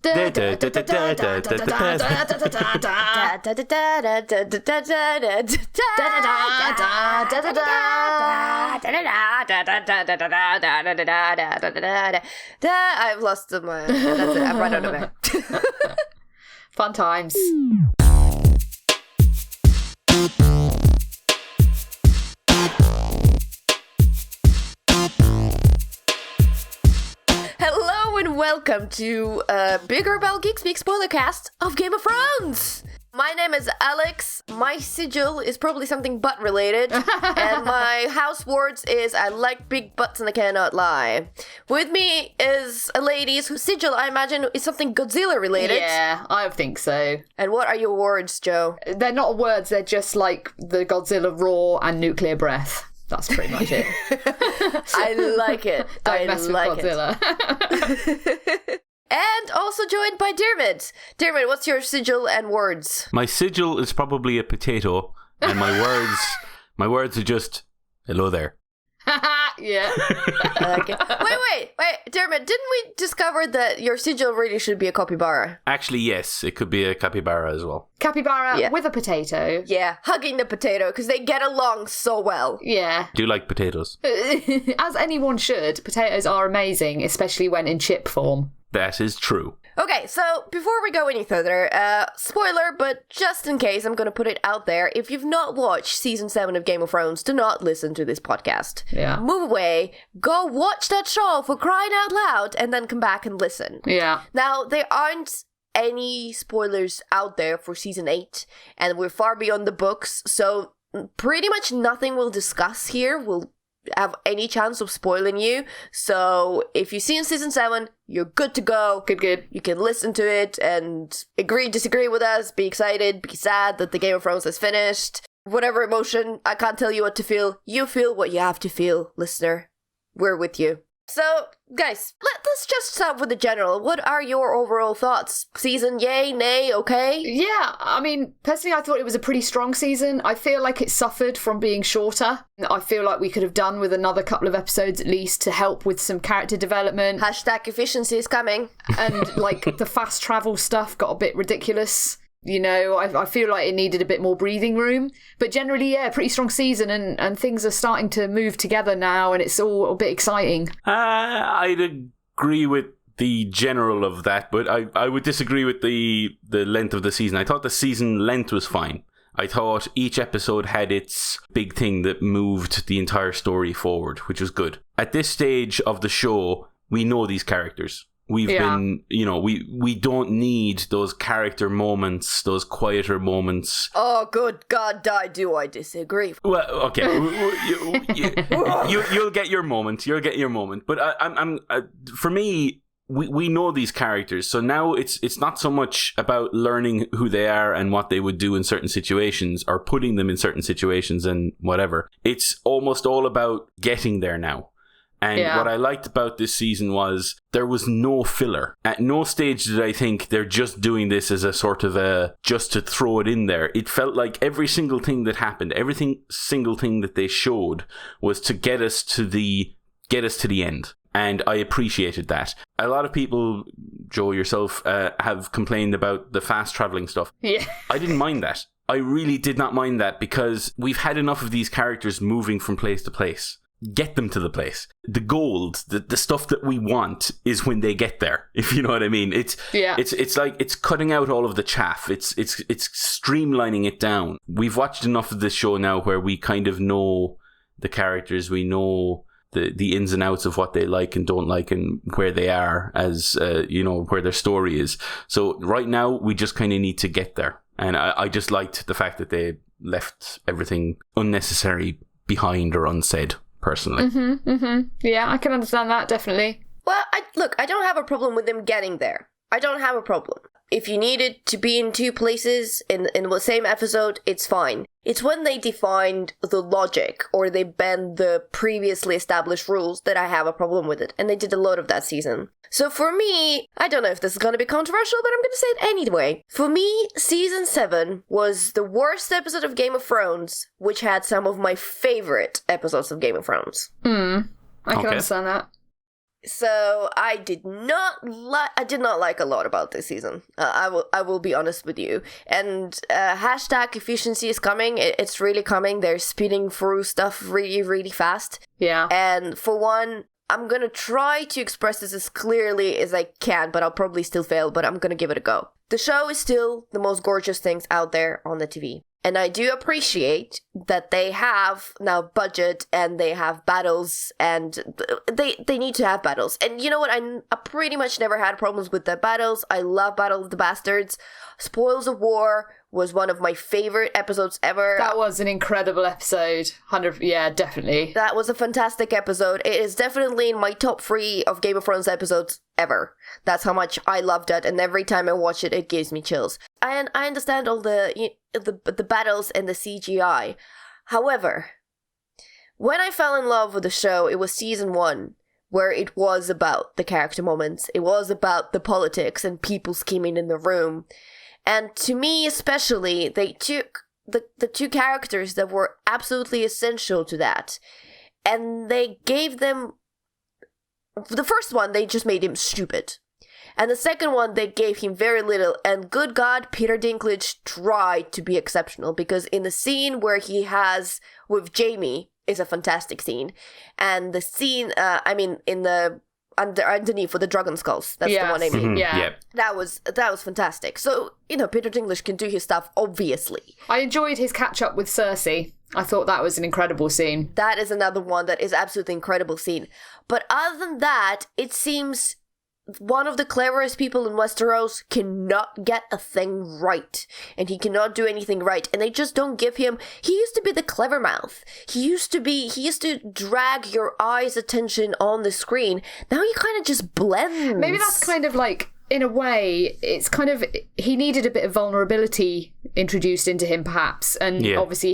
I've lost my... That's it, I'm right out of it. Fun times. Hello and welcome to BigRedBarel Geek Speak Spoilercast of Game of Thrones. My name is Alex. My sigil is probably something butt related, and my house words is I like big butts and I cannot lie. With me is a lady whose sigil I imagine is something Godzilla related. Yeah, I think so. And what are your words, Joe? They're not words, they're just like the Godzilla roar and nuclear breath. That's pretty much it. I like it. Don't mess with like Godzilla. it. And also joined by Diarmuid. Diarmuid, what's your sigil and words? My sigil is probably a potato, and my words are just hello there. Yeah. Okay. Wait, Diarmuid, didn't we discover that your sigil really should be a capybara? Actually, yes, it could be a capybara as well. Capybara with a potato. Yeah, hugging the potato, because they get along so well. Yeah. Do you like potatoes? As anyone should, potatoes are amazing, especially when in chip form. That is true. Okay, so before we go any further, spoiler, but just in case, I'm going to put it out there. If you've not watched Season 7 of Game of Thrones, do not listen to this podcast. Yeah. Move away, go watch that show for crying out loud, and then come back and listen. Yeah. Now, there aren't any spoilers out there for Season 8, and we're far beyond the books, so pretty much nothing we'll discuss here will have any chance of spoiling you. So if you've seen Season 7, you're good to go. Good. You can listen to it and agree, disagree with us, be excited, be sad that the Game of Thrones has finished. Whatever emotion, I can't tell you what to feel. You feel what you have to feel, listener. We're with you. So, guys, let's just start with the general. What are your overall thoughts? Season, yay, nay, okay? Yeah, I mean, personally, I thought it was a pretty strong season. I feel like it suffered from being shorter. I feel like we could have done with another couple of episodes at least to help with some character development. Hashtag efficiency is coming. And, like, the fast travel stuff got a bit ridiculous. You know, I feel like it needed a bit more breathing room. But generally, yeah, pretty strong season, and things are starting to move together now, and it's all a bit exciting. I'd agree with the general of that, but I would disagree with the length of the season. I thought the season length was fine. I thought each episode had its big thing that moved the entire story forward, which was good. At this stage of the show, we know these characters. We've been, you know, we don't need those character moments, those quieter moments. Oh, good God, I disagree. Well, okay, you'll get your moment. You'll get your moment. But for me, we know these characters, so now it's not so much about learning who they are and what they would do in certain situations or putting them in certain situations and whatever. It's almost all about getting there now. And what I liked about this season was there was no filler. At no stage did I think they're just doing this as a sort of just to throw it in there. It felt like every single thing that happened, single thing that they showed was to get us to the end. And I appreciated that. A lot of people, Joe, yourself, have complained about the fast traveling stuff. Yeah. I didn't mind that. I really did not mind that because we've had enough of these characters moving from place to place. Get them to the place. The gold, the stuff that we want is when they get there, if you know what I mean. It's like it's cutting out all of the chaff. It's streamlining it down. We've watched enough of this show now where we kind of know the characters, we know the ins and outs of what they like and don't like and where they are as where their story is. So right now we just kind of need to get there. And I just liked the fact that they left everything unnecessary behind or unsaid. Personally. Yeah, I can understand that, definitely. Well, I don't have a problem with them getting there. I don't have a problem. If you needed to be in two places in the same episode, it's fine. It's when they defined the logic or they bend the previously established rules that I have a problem with it. And they did a lot of that season. So for me, I don't know if this is going to be controversial, but I'm going to say it anyway. For me, Season 7 was the worst episode of Game of Thrones, which had some of my favorite episodes of Game of Thrones. I can understand that. So I did not like a lot about this season. I will be honest with you. And hashtag efficiency is coming. It's really coming. They're speeding through stuff really, really fast. Yeah. And for one, I'm gonna try to express this as clearly as I can, but I'll probably still fail, but I'm gonna give it a go. The show is still the most gorgeous things out there on the TV. And I do appreciate that they have now budget and they have battles and they need to have battles. And you know what? I pretty much never had problems with the battles. I love Battle of the Bastards. Spoils of War was one of my favorite episodes ever. That was an incredible episode. 100, yeah, definitely. That was a fantastic episode. It is definitely in my top 3 of Game of Thrones episodes ever. That's how much I loved it, and every time I watch it, it gives me chills. And I understand all the battles and the CGI. However, when I fell in love with the show, it was season 1, where it was about the character moments. It was about the politics and people scheming in the room. And to me especially, they took the 2 characters that were absolutely essential to that, and they gave them... The first one, they just made him stupid. And the second one, they gave him very little. And good God, Peter Dinklage tried to be exceptional, because in the scene where he has with Jaime is a fantastic scene. And the scene, in the... underneath for the dragon skulls. That's the one I mean. Yeah. That was fantastic. So, Peter Dinklage can do his stuff, obviously. I enjoyed his catch-up with Cersei. I thought that was an incredible scene. That is another one that is absolutely incredible scene. But other than that, it seems one of the cleverest people in Westeros cannot get a thing right. And he cannot do anything right. And they just don't give him... He used to be the clever mouth. He used to drag your eye's attention on the screen. Now he kind of just blends. Maybe that's kind of like... In a way, it's kind of... He needed a bit of vulnerability introduced into him, perhaps. And obviously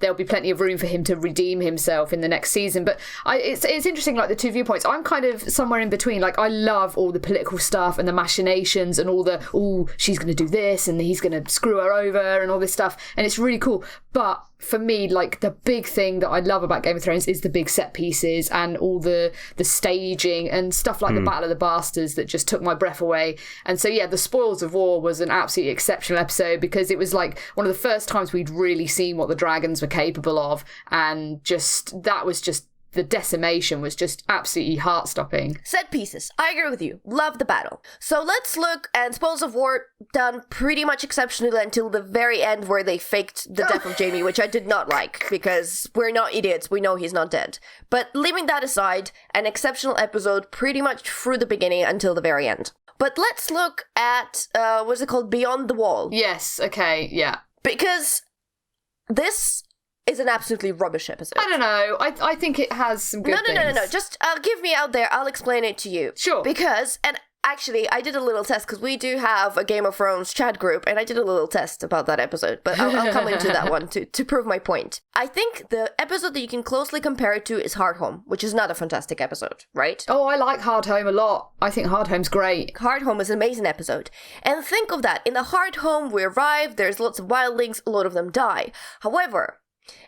there'll be plenty of room for him to redeem himself in the next season. But it's interesting, like, the 2 viewpoints. I'm kind of somewhere in between. Like, I love all the political stuff and the machinations and all the, she's going to do this and he's going to screw her over and all this stuff. And it's really cool. But for me, like, the big thing that I love about Game of Thrones is the big set pieces and all the staging and stuff like the Battle of the Bastards that just took my breath away. And so, yeah, the Spoils of War was an absolutely exceptional episode, because it was like one of the first times we'd really seen what the dragons were capable of. And the decimation was just absolutely heart-stopping. Set pieces. I agree with you. Love the battle. So let's look, and Spoils of War done pretty much exceptionally until the very end, where they faked the death of Jaime, which I did not like, because we're not idiots. We know he's not dead. But leaving that aside, an exceptional episode pretty much through the beginning until the very end. But let's look at, what's it called? Beyond the Wall. Yes, okay, yeah. Because this is an absolutely rubbish episode. I don't know. I think it has some good things. No. Just give me out there. I'll explain it to you. Sure. Because, and actually, I did a little test, because we do have a Game of Thrones chat group, and I did a little test about that episode, but I'll come into that one to prove my point. I think the episode that you can closely compare it to is Hard Home, which is not a fantastic episode, right? Oh, I like Hard Home a lot. I think Hard Home's great. Hard Home is an amazing episode. And think of that. In the Hard Home, we arrive, there's lots of wildlings, a lot of them die. However...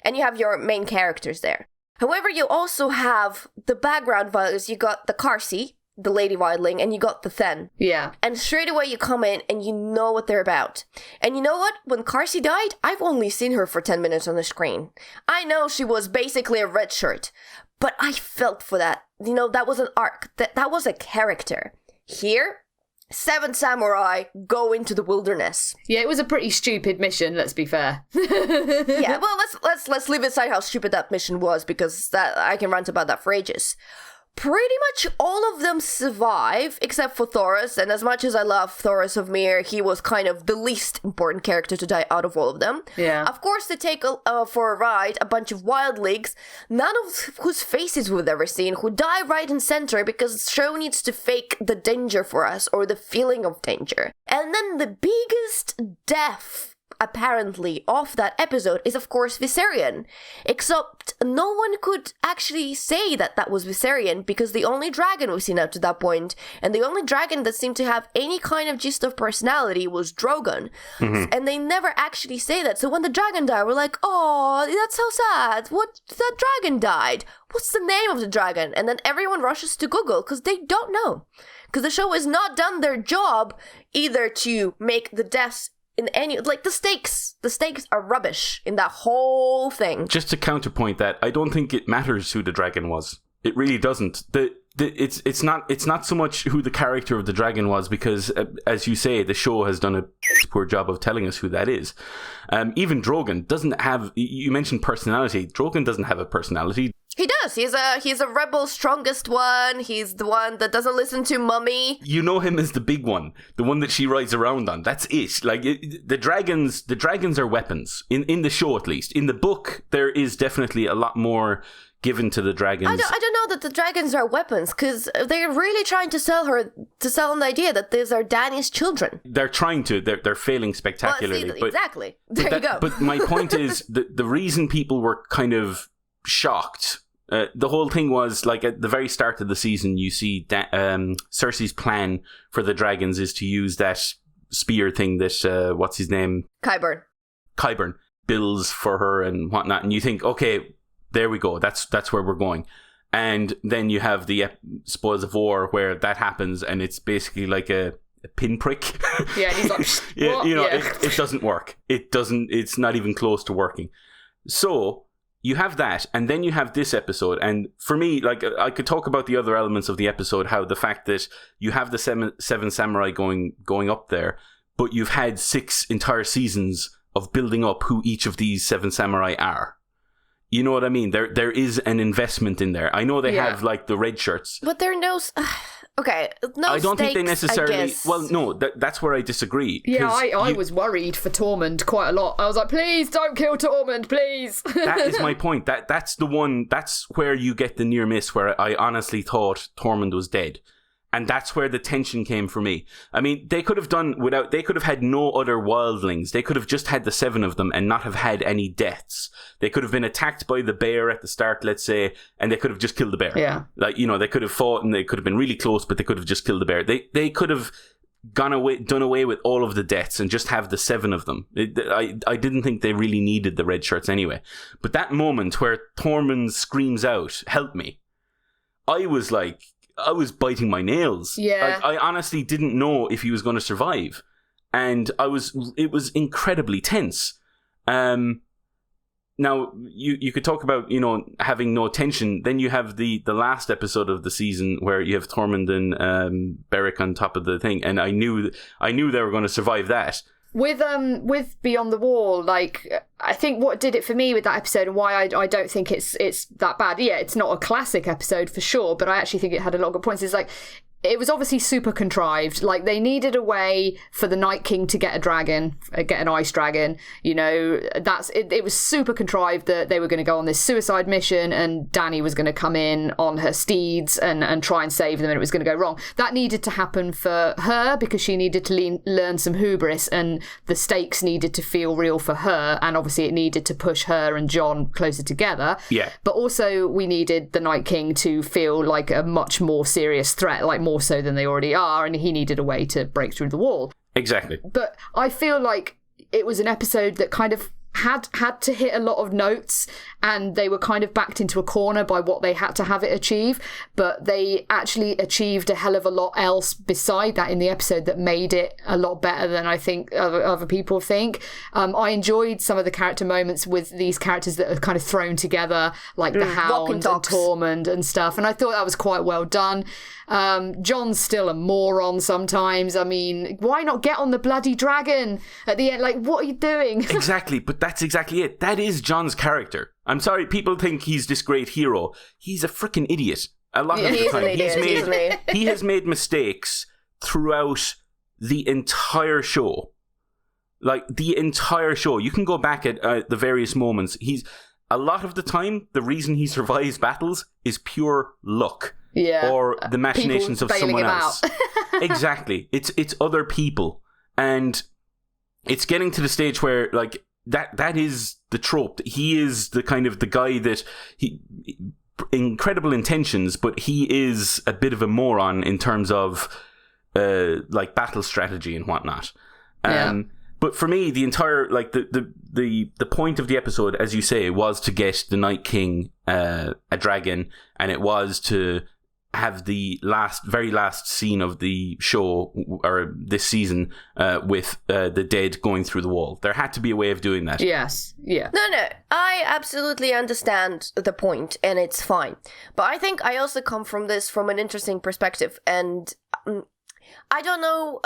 And you have your main characters there. However, you also have the background wildlings. You got the Carsey, the lady wildling, and you got the Then. Yeah. And straight away you come in and you know what they're about. And you know what? When Carsey died, I've only seen her for 10 minutes on the screen. I know she was basically a red shirt, but I felt for that. That was an arc. That was a character. Here... 7 samurai go into the wilderness. Yeah, it was a pretty stupid mission, let's be fair. Yeah, well, let's leave aside how stupid that mission was, because that I can rant about that for ages. Pretty much all of them survive, except for Thoros, and as much as I love Thoros of Myr, he was kind of the least important character to die out of all of them. Yeah. Of course, they take for a ride a bunch of wildlings, none of whose faces we've ever seen, who die right in center because the show needs to fake the danger for us, or the feeling of danger. And then the biggest death apparently, of that episode is, of course, Viserion. Except no one could actually say that that was Viserion, because the only dragon we've seen up to that point, and the only dragon that seemed to have any kind of gist of personality, was Drogon. And they never actually say that. So when the dragon died, we're like, oh, that's so sad. What? That dragon died. What's the name of the dragon? And then everyone rushes to Google, because they don't know. Because the show has not done their job either to make the deaths in any, like, the stakes are rubbish in that whole thing. Just to counterpoint that, I don't think it matters who the dragon was. It really doesn't. It's not so much who the character of the dragon was, because as you say, the show has done a poor job of telling us who that is. Even Drogon doesn't have. You mentioned personality. Drogon doesn't have a personality. He does. He's a rebel, strongest one. He's the one that doesn't listen to Mummy. You know him as the big one, the one that she rides around on. That's it. Like the dragons are weapons in the show, at least. In the book, there is definitely a lot more given to the dragons. I don't know that the dragons are weapons, because they're really trying to sell an idea that these are Dany's children. They're trying to. They're failing spectacularly. Well, exactly. There you go. But my point is, the reason people were kind of shocked. The whole thing was, like, at the very start of the season, you see Cersei's plan for the dragons is to use that spear thing that, what's his name? Qyburn builds for her and whatnot. And you think, okay, there we go. That's where we're going. And then you have the Spoils of War where that happens, and it's basically like a pinprick. Yeah, and he's like, yeah, you know, it doesn't work. It's not even close to working. So you have that, and then you have this episode. And for me, like, I could talk about the other elements of the episode, how the fact that you have the seven samurai going up there, but you've had 6 entire seasons of building up who each of these 7 samurai are. You know what I mean? There is an investment in there. I know they have, like, the red shirts, but there are no. Okay, no. I don't stakes, think they necessarily. Well, no, that's where I disagree. Yeah, I was worried for Tormund quite a lot. I was like, please don't kill Tormund, please. That is my point. That's the one. That's where you get the near miss, where I honestly thought Tormund was dead. And that's where the tension came for me. I mean, they could have done without. They could have had no other wildlings. They could have just had the 7 of them and not have had any deaths. They could have been attacked by the bear at the start, let's say, and they could have just killed the bear. Yeah, like, you know, they could have fought and they could have been really close, but they could have just killed the bear. They could have done away with all of the deaths and just have the 7 of them. I didn't think they really needed the red shirts anyway. But that moment where Tormund screams out, "Help me!" I was biting my nails. Yeah. I honestly didn't know if he was going to survive. And it was incredibly tense. Now, you could talk about, you know, having no tension. Then you have the last episode of the season where you have Tormund and Beric on top of the thing. And I knew they were going to survive that. With Beyond the Wall, like, I think what did it for me with that episode and why I don't think it's that bad. Yeah, it's not a classic episode for sure, but I actually think it had a lot of good points. It's like, it was obviously super contrived. Like, they needed a way for the Night King to get a dragon, get an ice dragon. You know, it was super contrived that they were going to go on this suicide mission and Dany was going to come in on her steeds and try and save them, and it was going to go wrong. That needed to happen for her because she needed to learn some hubris, and the stakes needed to feel real for her, and obviously it needed to push her and Jon closer together. Yeah. But also we needed the Night King to feel like a much more serious threat, like more so than they already are, and he needed a way to break through the wall. Exactly. But I feel like it was an episode that kind of had to hit a lot of notes, and they were kind of backed into a corner by what they had to have it achieve, but they actually achieved a hell of a lot else beside that in the episode that made it a lot better than I think other people think. I enjoyed some of the character moments with these characters that are kind of thrown together, like the Hound and Tormund and stuff, and I thought that was quite well done. Jon's still a moron sometimes. I mean, why not get on the bloody dragon at the end? Like, what are you doing? Exactly, but that's exactly it. That is Jon's character. I'm sorry, people think he's this great hero. He's a freaking idiot. A lot of the time. He has made mistakes throughout the entire show. Like, the entire show. You can go back at the various moments. A lot of the time, the reason he survives battles is pure luck. Yeah, or the machinations of someone else. Exactly. It's other people. And it's getting to the stage where like that is the trope. He is the kind of the guy that incredible intentions, but he is a bit of a moron in terms of like battle strategy and whatnot. But for me, the entire like the point of the episode, as you say, was to get the Night King a dragon, and it was to have the very last scene of the show or this season with the dead going through the wall. There had to be a way of doing that. Yes. Yeah. No, I absolutely understand the point, and it's fine. But I think I also come from this from an interesting perspective, and I don't know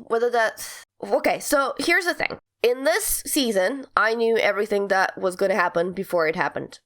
whether that... Okay, so here's the thing. In this season, I knew everything that was going to happen before it happened.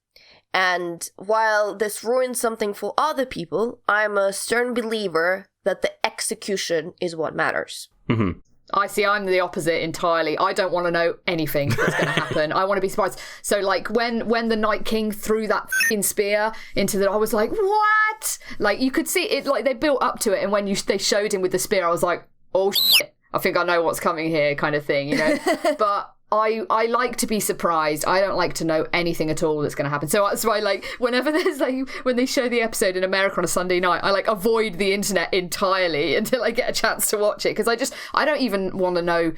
And while this ruins something for other people, I'm a stern believer that the execution is what matters. Mm-hmm. I'm the opposite entirely. I don't want to know anything that's going to happen. I want to be surprised. So, like, when the Night King threw that f***ing spear into the... I was like, what? Like, you could see it, like, they built up to it, and when they showed him with the spear, I was like, oh, shit. I think I know what's coming here, kind of thing, you know? But I like to be surprised. I don't like to know anything at all that's going to happen. So that's why, like, whenever there's, like, when they show the episode in America on a Sunday night, I, like, avoid the internet entirely until I get a chance to watch it. Because I don't even want to know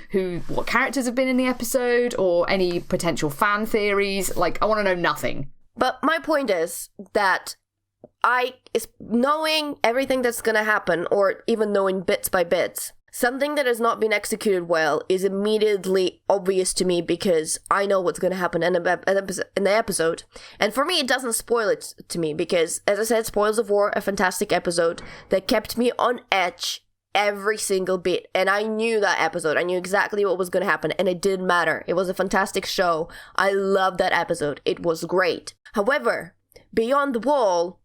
what characters have been in the episode or any potential fan theories. Like, I want to know nothing. But my point is that is knowing everything that's going to happen, or even knowing bits by bits, something that has not been executed well is immediately obvious to me because I know what's going to happen in the episode. And for me, it doesn't spoil it to me because, as I said, Spoils of War, a fantastic episode that kept me on edge every single bit. And I knew that episode. I knew exactly what was going to happen, and it didn't matter. It was a fantastic show. I loved that episode. It was great. However, Beyond the Wall,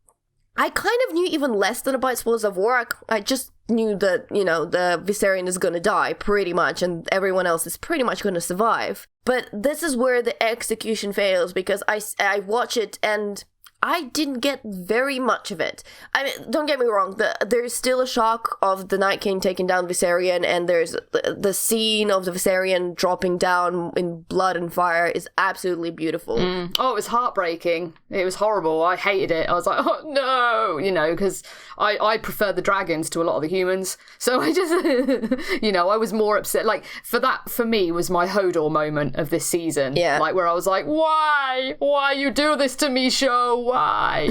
I kind of knew even less than about Spoils of War. I just knew that, you know, the Viserion is going to die pretty much, and everyone else is pretty much going to survive. But this is where the execution fails, because I watch it and I didn't get very much of it. I mean, don't get me wrong, there's still a shock of the Night King taking down Viserion, and there's the scene of the Viserion dropping down in blood and fire is absolutely beautiful. Oh, it was heartbreaking. It was horrible. I hated it. I was like, oh no, you know, because I prefer the dragons to a lot of the humans. So I just, you know, I was more upset. Like, for me, was my Hodor moment of this season. Yeah. Like, where I was like, why? Why you do this to me, show? Why?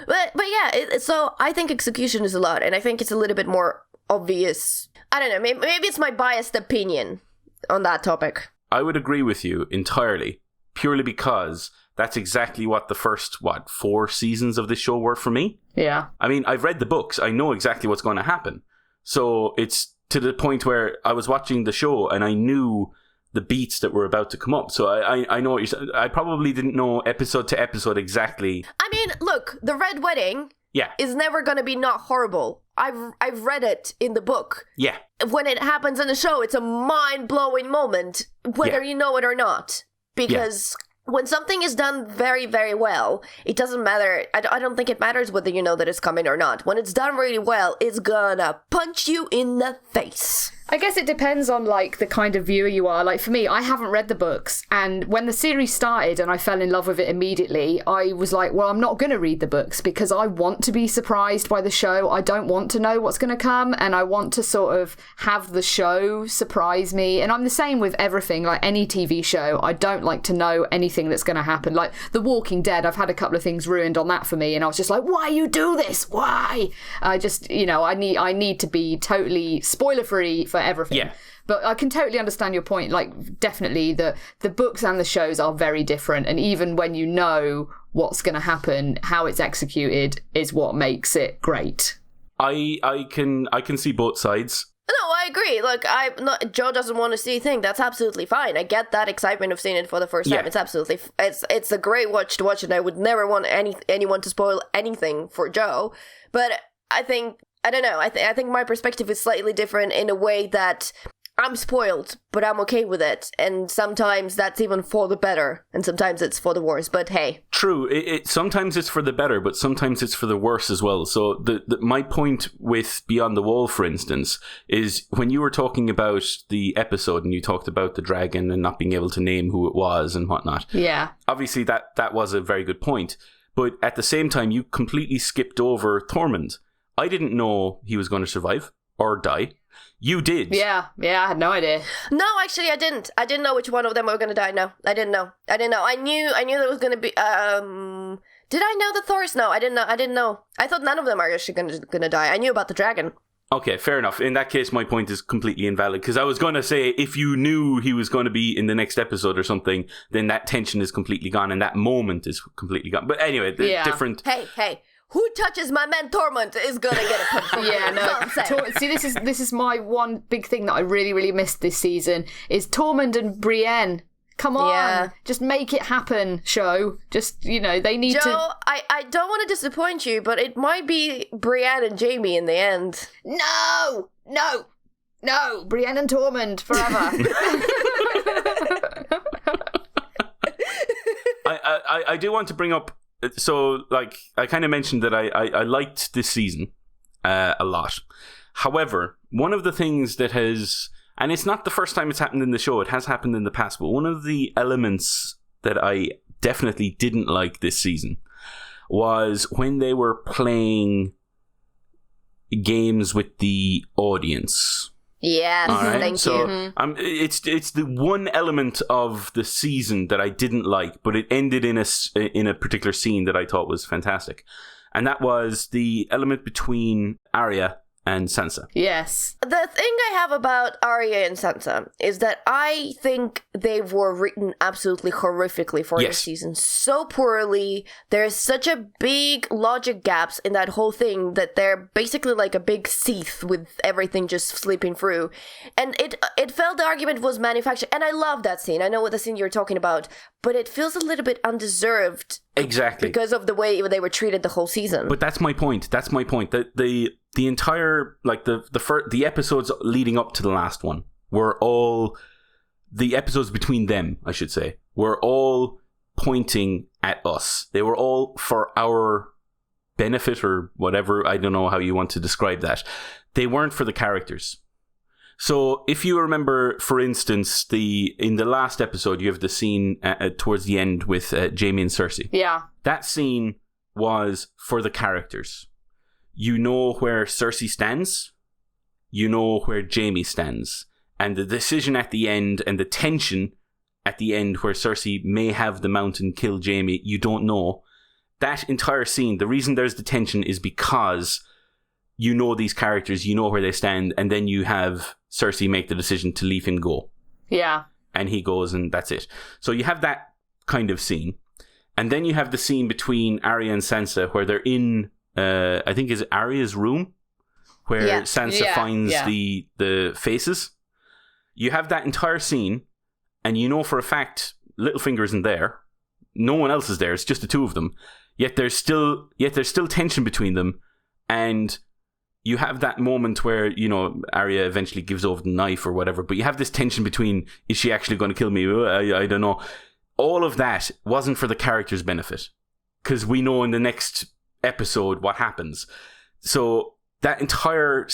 but yeah, so I think execution is a lot, and I think it's a little bit more obvious. I don't know, maybe it's my biased opinion on that topic. I would agree with you entirely, purely because that's exactly what the first, 4 seasons of this show were for me. Yeah. I mean, I've read the books. I know exactly what's going to happen. So it's to the point where I was watching the show and I knew the beats that were about to come up. So I know what you're saying. I probably didn't know episode to episode exactly. I mean, look, the Red Wedding is never going to be not horrible. I've read it in the book. Yeah. When it happens in the show, it's a mind-blowing moment, whether you know it or not. Because when something is done very, very well, it doesn't matter. I don't think it matters whether you know that it's coming or not. When it's done really well, it's gonna punch you in the face. I guess it depends on, like, the kind of viewer you are. Like, for me, I haven't read the books, and when the series started and I fell in love with it immediately, I was like, well, I'm not going to read the books because I want to be surprised by the show. I don't want to know what's going to come, and I want to sort of have the show surprise me. And I'm the same with everything, like any TV show. I don't like to know anything that's going to happen. Like The Walking Dead, I've had a couple of things ruined on that for me, and I was just like, why you do this? Why? I just, you know, I need to be totally spoiler-free for everything. Yeah. But I can totally understand your point. Like, definitely the books and the shows are very different, and even when you know what's going to happen, how it's executed is what makes it great. I can see both sides. No, I agree. Look, Joe doesn't want to see a thing. That's absolutely fine. I get that excitement of seeing it for the first time. It's absolutely it's a great watch to watch, and I would never want anyone to spoil anything for Joe. But I think, I don't know, I think my perspective is slightly different in a way that I'm spoiled, but I'm okay with it. And sometimes that's even for the better, and sometimes it's for the worse. But hey, true. Sometimes it's for the better, but sometimes it's for the worse as well. So my point with Beyond the Wall, for instance, is when you were talking about the episode and you talked about the dragon and not being able to name who it was and whatnot. Yeah. Obviously, that was a very good point. But at the same time, you completely skipped over Tormund. I didn't know he was going to survive or die. You did. Yeah, I had no idea. No, actually, I didn't. I didn't know which one of them were going to die. No, I didn't know. I knew there was going to be. Did I know the Thors? No, I didn't know. I thought none of them are actually going to die. I knew about the dragon. Okay, fair enough. In that case, my point is completely invalid, because I was going to say, if you knew he was going to be in the next episode or something, then that tension is completely gone and that moment is completely gone. But anyway, different. Hey. Who touches my man Tormund is gonna get a punch from me. Yeah, no. See, this is my one big thing that I really, really missed this season is Tormund and Brienne. Come on, just make it happen, show. Just, they need to... Joe, I don't want to disappoint you, but it might be Brienne and Jaime in the end. No! Brienne and Tormund forever. I do want to bring up, so, like, I kind of mentioned that I liked this season a lot. However, one of the things that has... And it's not the first time it's happened in the show. It has happened in the past. But one of the elements that I definitely didn't like this season was when they were playing games with the audience. Yes, right? thank you. It's the one element of the season that I didn't like, but it ended in a particular scene that I thought was fantastic. And that was the element between Arya and Sansa. Yes. The thing I have about Arya and Sansa is that I think they were written absolutely horrifically for this season. So poorly. There's such a big logic gaps in that whole thing that they're basically like a big seeth with everything just slipping through. And it felt the argument was manufactured. And I love that scene. I know what the scene you're talking about. But it feels a little bit undeserved. Exactly. Because of the way they were treated the whole season. But that's my point. That the entire, like, the episodes leading up to the last one were all, the episodes between them, I should say, were all pointing at us. They were all for our benefit or whatever. I don't know how you want to describe that. They weren't for the characters. So if you remember, for instance, in the last episode, you have the scene towards the end with Jaime and Cersei. Yeah. That scene was for the characters. You know where Cersei stands. You know where Jaime stands. And the decision at the end and the tension at the end where Cersei may have the mountain kill Jaime, you don't know. That entire scene, the reason there's the tension is because you know these characters, you know where they stand, and then you have Cersei make the decision to leave him go. Yeah. And he goes, and that's it. So you have that kind of scene. And then you have the scene between Arya and Sansa where they're in, I think is Arya's room, where Sansa finds the faces. You have that entire scene, and you know for a fact Littlefinger isn't there. No one else is there. It's just the two of them. Yet there's still tension between them, and you have that moment where, Arya eventually gives over the knife or whatever, but you have this tension between, is she actually going to kill me? I don't know. All of that wasn't for the character's benefit, because we know in the next episode what happens. So that entire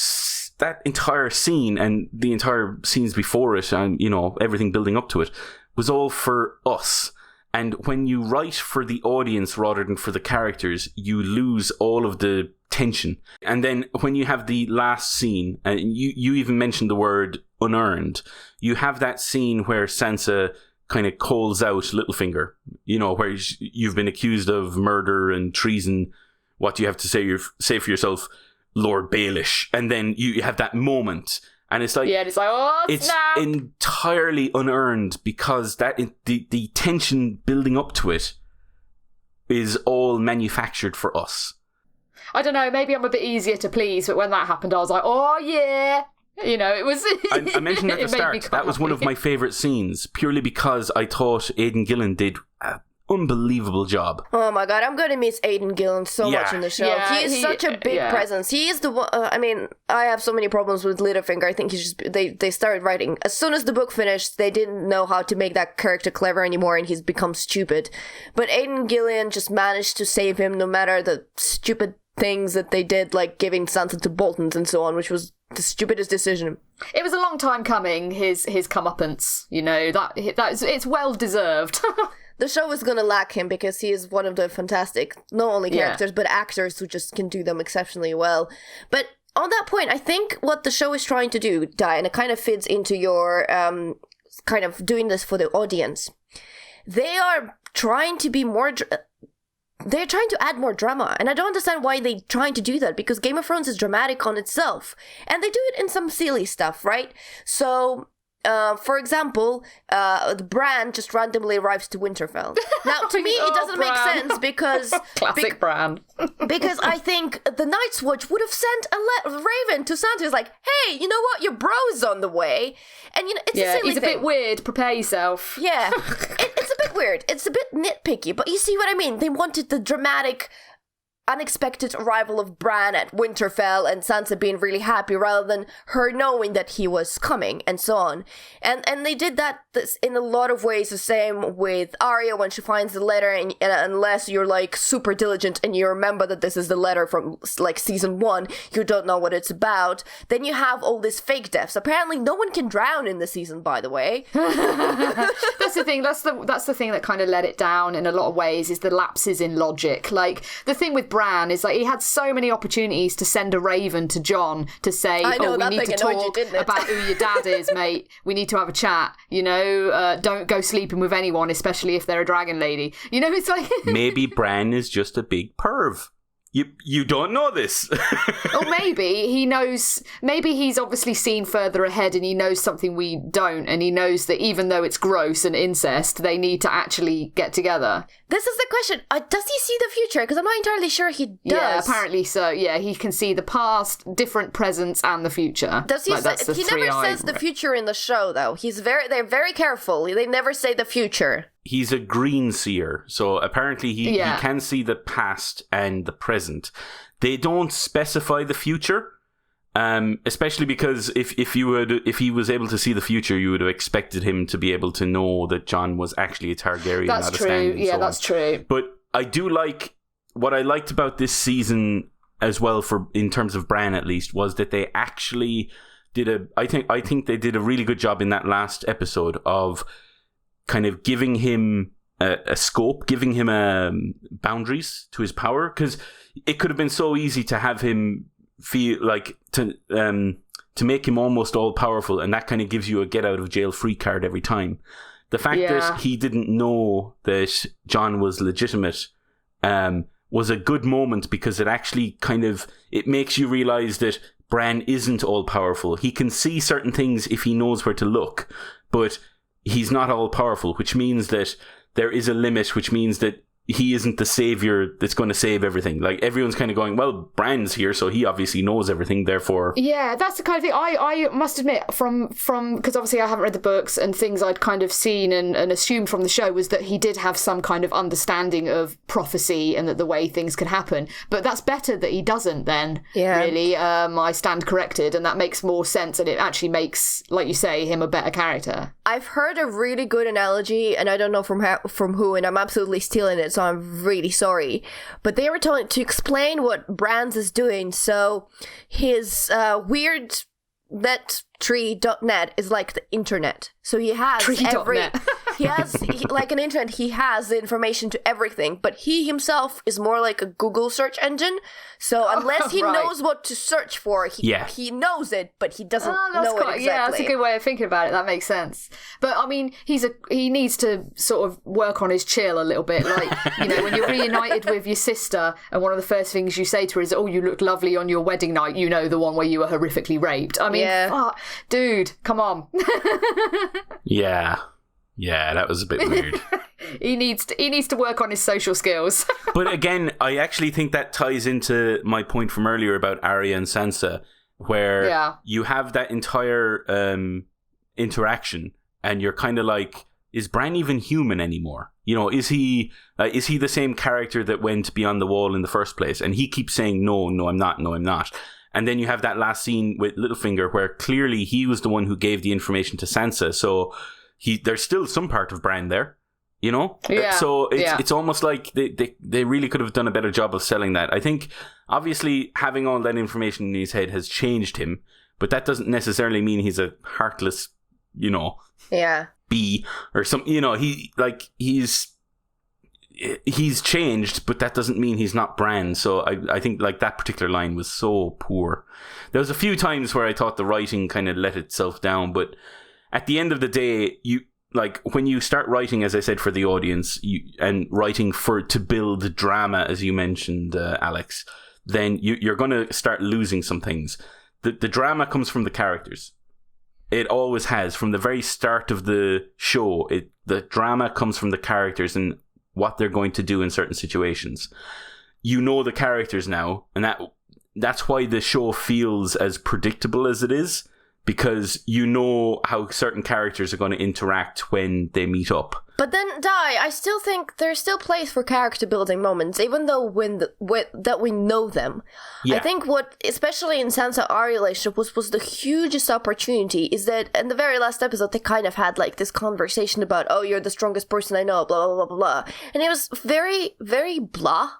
scene and the entire scenes before it and, everything building up to it was all for us. And when you write for the audience rather than for the characters, you lose all of the tension. And then when you have the last scene, and you even mentioned the word unearned, you have that scene where Sansa kind of calls out Littlefinger, where you've been accused of murder and treason. What do you have to say for yourself, Lord Baelish? And then you have that moment. And it's like, oh, it's snap. entirely unearned, because the tension building up to it is all manufactured for us. I don't know, maybe I'm a bit easier to please, but when that happened, I was like, oh yeah. It was... I mentioned at the start, that was one of my favourite scenes, purely because I thought Aidan Gillen did an unbelievable job. Oh my god, I'm gonna miss Aidan Gillen so much in the show. He's such a big presence. He is the one. I have so many problems with Littlefinger. I think he's just they started writing as soon as the book finished. They didn't know how to make that character clever anymore, and he's become stupid. But Aidan Gillen just managed to save him, no matter the stupid things that they did, like giving Sansa to Boltons and so on, which was the stupidest decision. It was a long time coming. His comeuppance, it's well deserved. The show is gonna lack him because he is one of the fantastic, not only characters, but actors who just can do them exceptionally well. But on that point, I think what the show is trying to do, Di, and it kind of fits into your kind of doing this for the audience, they are trying to be more... They're trying to add more drama, and I don't understand why they're trying to do that, because Game of Thrones is dramatic on itself, and they do it in some silly stuff, right? So... for example, Bran just randomly arrives to Winterfell. Now, to me, it doesn't make sense because... Classic Bran. Because I think the Night's Watch would have sent a raven to Sansa. It's like, hey, you know what? Your bro's on the way. And, it's a silly he's a bit weird. Prepare yourself. Yeah. It's a bit weird. It's a bit nitpicky, but you see what I mean? They wanted the dramatic... unexpected arrival of Bran at Winterfell and Sansa being really happy rather than her knowing that he was coming and so on. And they did that in a lot of ways. The same with Arya when she finds the letter, and unless you're like super diligent and you remember that this is the letter from like season 1, you don't know what it's about. Then you have all these fake deaths. Apparently no one can drown in the season, by the way. That's the thing. That's the thing that kind of let it down in a lot of ways, is the lapses in logic. Like the thing with Bran is like he had so many opportunities to send a raven to John to say, we need to talk about who your dad is, mate. We need to have a chat. Don't go sleeping with anyone, especially if they're a dragon lady. It's like maybe Bran is just a big perv. You don't know this. Or maybe he knows, maybe he's obviously seen further ahead and he knows something we don't, and he knows that even though it's gross and incest, they need to actually get together. This is the question. Does he see the future? Because I'm not entirely sure he does. Yeah, apparently so. Yeah, he can see the past, different presents, and the future. Does he? He never says the future in the show, though. They're very careful. They never say the future. He's a green seer, so apparently he can see the past and the present. They don't specify the future, especially because if he was able to see the future, you would have expected him to be able to know that Jon was actually a Targaryen. That's true. Yeah, that's true. But I do like what I liked about this season as well, in terms of Bran at least, was that they actually did I think they did a really good job in that last episode of kind of giving him a scope, giving him boundaries to his power, because it could have been so easy to have him feel like to make him almost all powerful, and that kind of gives you a get out of jail free card every time. The fact that he didn't know that Jon was legitimate was a good moment, because it actually it makes you realize that Bran isn't all powerful. He can see certain things if he knows where to look, but he's not all powerful, which means that there is a limit, which means that he isn't the savior that's going to save everything. Like, everyone's kind of going, well, Bran's here, so he obviously knows everything, therefore... Yeah, that's the kind of thing I must admit, from because obviously I haven't read the books, and things I'd kind of seen and assumed from the show was that he did have some kind of understanding of prophecy and that the way things could happen. But that's better that he doesn't then, really. I stand corrected, and that makes more sense, and it actually makes, like you say, him a better character. I've heard a really good analogy, and I don't know from who, and I'm absolutely stealing it, so I'm really sorry. But they were told to explain what Bran's is doing. So his weird net3.net is like the internet. So he has like an internet, he has the information to everything, but he himself is more like a Google search engine. So unless he knows what to search for, he knows it, but he doesn't know it exactly. Yeah, that's a good way of thinking about it. That makes sense. But I mean, he needs to sort of work on his chill a little bit. Like, when you're reunited with your sister, and one of the first things you say to her is, "Oh, you look lovely on your wedding night." The one where you were horrifically raped. I mean, dude, come on. Yeah, that was a bit weird. He needs to work on his social skills. But again, I actually think that ties into my point from earlier about Arya and Sansa, where you have that entire interaction, and you're kind of like, is Bran even human anymore? You know, is he the same character that went beyond the wall in the first place? And he keeps saying, no, I'm not. And then you have that last scene with Littlefinger where clearly he was the one who gave the information to Sansa. So there's still some part of Bran there, you know? Yeah. So it's almost like they really could have done a better job of selling that. I think, obviously, having all that information in his head has changed him, but that doesn't necessarily mean he's a heartless, you know, bee or something. You know, he's changed, but that doesn't mean he's not Bran. So I think like that particular line was so poor. There was a few times where I thought the writing kind of let itself down, but at the end of the day, you like when you start writing, as I said, for the audience, and writing to build drama, as you mentioned, Alex, then you're going to start losing some things. The drama comes from the characters. It always has. From the very start of the show, the drama comes from the characters and what they're going to do in certain situations. You know the characters now, and that's why the show feels as predictable as it is, because you know how certain characters are going to interact when they meet up. But then, I still think there's still place for character building moments, even though that we know them. Yeah. I think what, especially in Sansa Arya relationship, was the hugest opportunity is that in the very last episode, they kind of had like this conversation about, oh, you're the strongest person I know, blah, blah, blah, blah, blah. And it was very, very blah.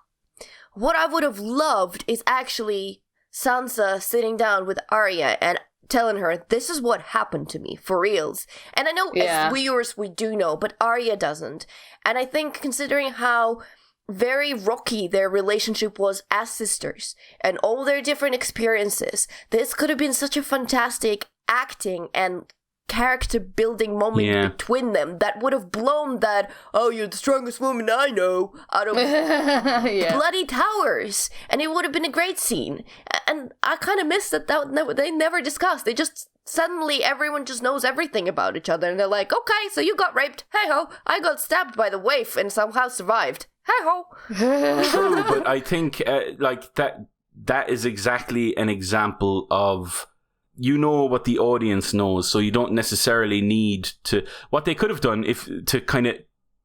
What I would have loved is actually Sansa sitting down with Arya and telling her, this is what happened to me, for reals. And I know as viewers we do know, but Arya doesn't. And I think considering how very rocky their relationship was as sisters, and all their different experiences, this could have been such a fantastic acting and character building moment between them that would have blown that, oh, you're the strongest woman I know, out of bloody towers, and it would have been a great scene. And I kind of missed that they never discussed. They just suddenly everyone just knows everything about each other, and they're like, okay, so you got raped, hey ho, I got stabbed by the waif and somehow survived, hey ho. True, but I think like that is exactly an example of, you know what the audience knows, so you don't necessarily need to. What they could have done, if to kind of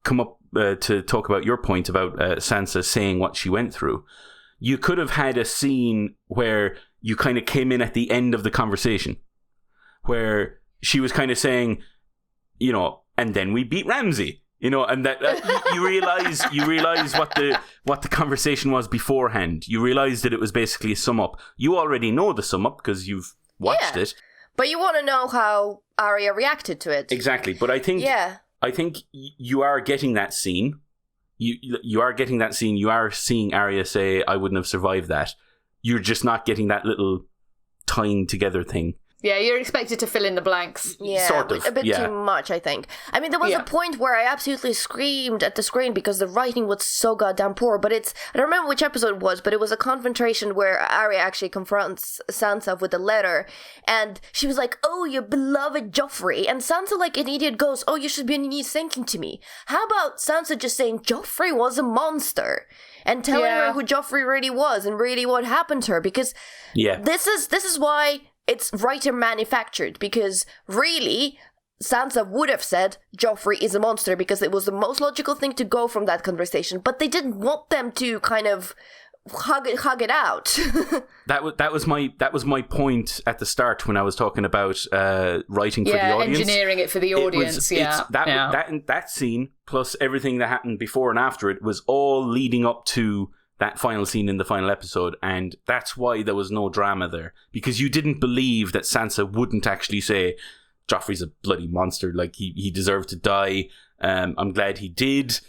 come up to talk about your point about Sansa saying what she went through, you could have had a scene where you kind of came in at the end of the conversation, where she was kind of saying, you know, and then we beat Ramsay, you know, and that you realize what the conversation was beforehand. You realize that it was basically a sum up. You already know the sum up because you've watched it, but you want to know how Arya reacted to it. Exactly, but I think you are getting that scene. You are getting that scene. You are seeing Arya say, "I wouldn't have survived that." You're just not getting that little tying together thing. Yeah, you're expected to fill in the blanks. Yeah, sort of. A bit too much, I think. I mean, there was a point where I absolutely screamed at the screen because the writing was so goddamn poor, but I don't remember which episode it was, but it was a confrontation where Arya actually confronts Sansa with a letter, and she was like, oh, your beloved Joffrey, and Sansa, like an idiot, goes, oh, you should be on your knees thanking to me. How about Sansa just saying Joffrey was a monster, and telling her who Joffrey really was, and really what happened to her, because this is why it's writer manufactured, because really Sansa would have said Joffrey is a monster because it was the most logical thing to go from that conversation, but they didn't want them to kind of hug it out. that was my point at the start when I was talking about writing for the audience, engineering it for the audience. That scene plus everything that happened before and after it was all leading up to that final scene in the final episode, and that's why there was no drama there, because you didn't believe that Sansa wouldn't actually say Joffrey's a bloody monster, like he deserved to die, I'm glad he did,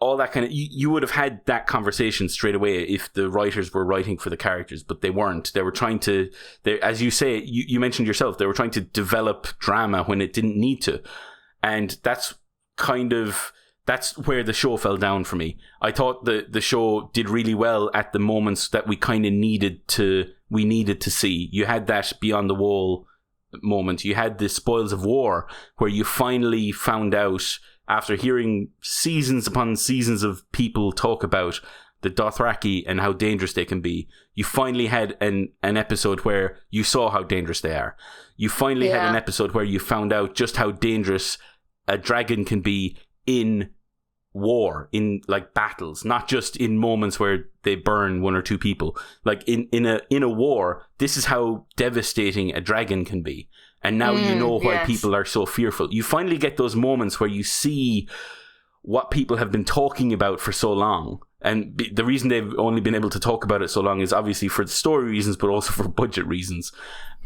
all that kind of, you would have had that conversation straight away if the writers were writing for the characters, but they weren't. They were trying to, as you say, you mentioned yourself, they were trying to develop drama when it didn't need to, and that's where the show fell down for me. I thought the show did really well at the moments that we kind of needed to see. You had that Beyond the Wall moment. You had the Spoils of War, where you finally found out, after hearing seasons upon seasons of people talk about the Dothraki and how dangerous they can be, you finally had an episode where you saw how dangerous they are. You finally had an episode where you found out just how dangerous a dragon can be in war, in like battles, not just in moments where they burn one or two people. Like in a war, this is how devastating a dragon can be. And now you know why people are so fearful. You finally get those moments where you see what people have been talking about for so long. And the reason they've only been able to talk about it so long is obviously for the story reasons, but also for budget reasons.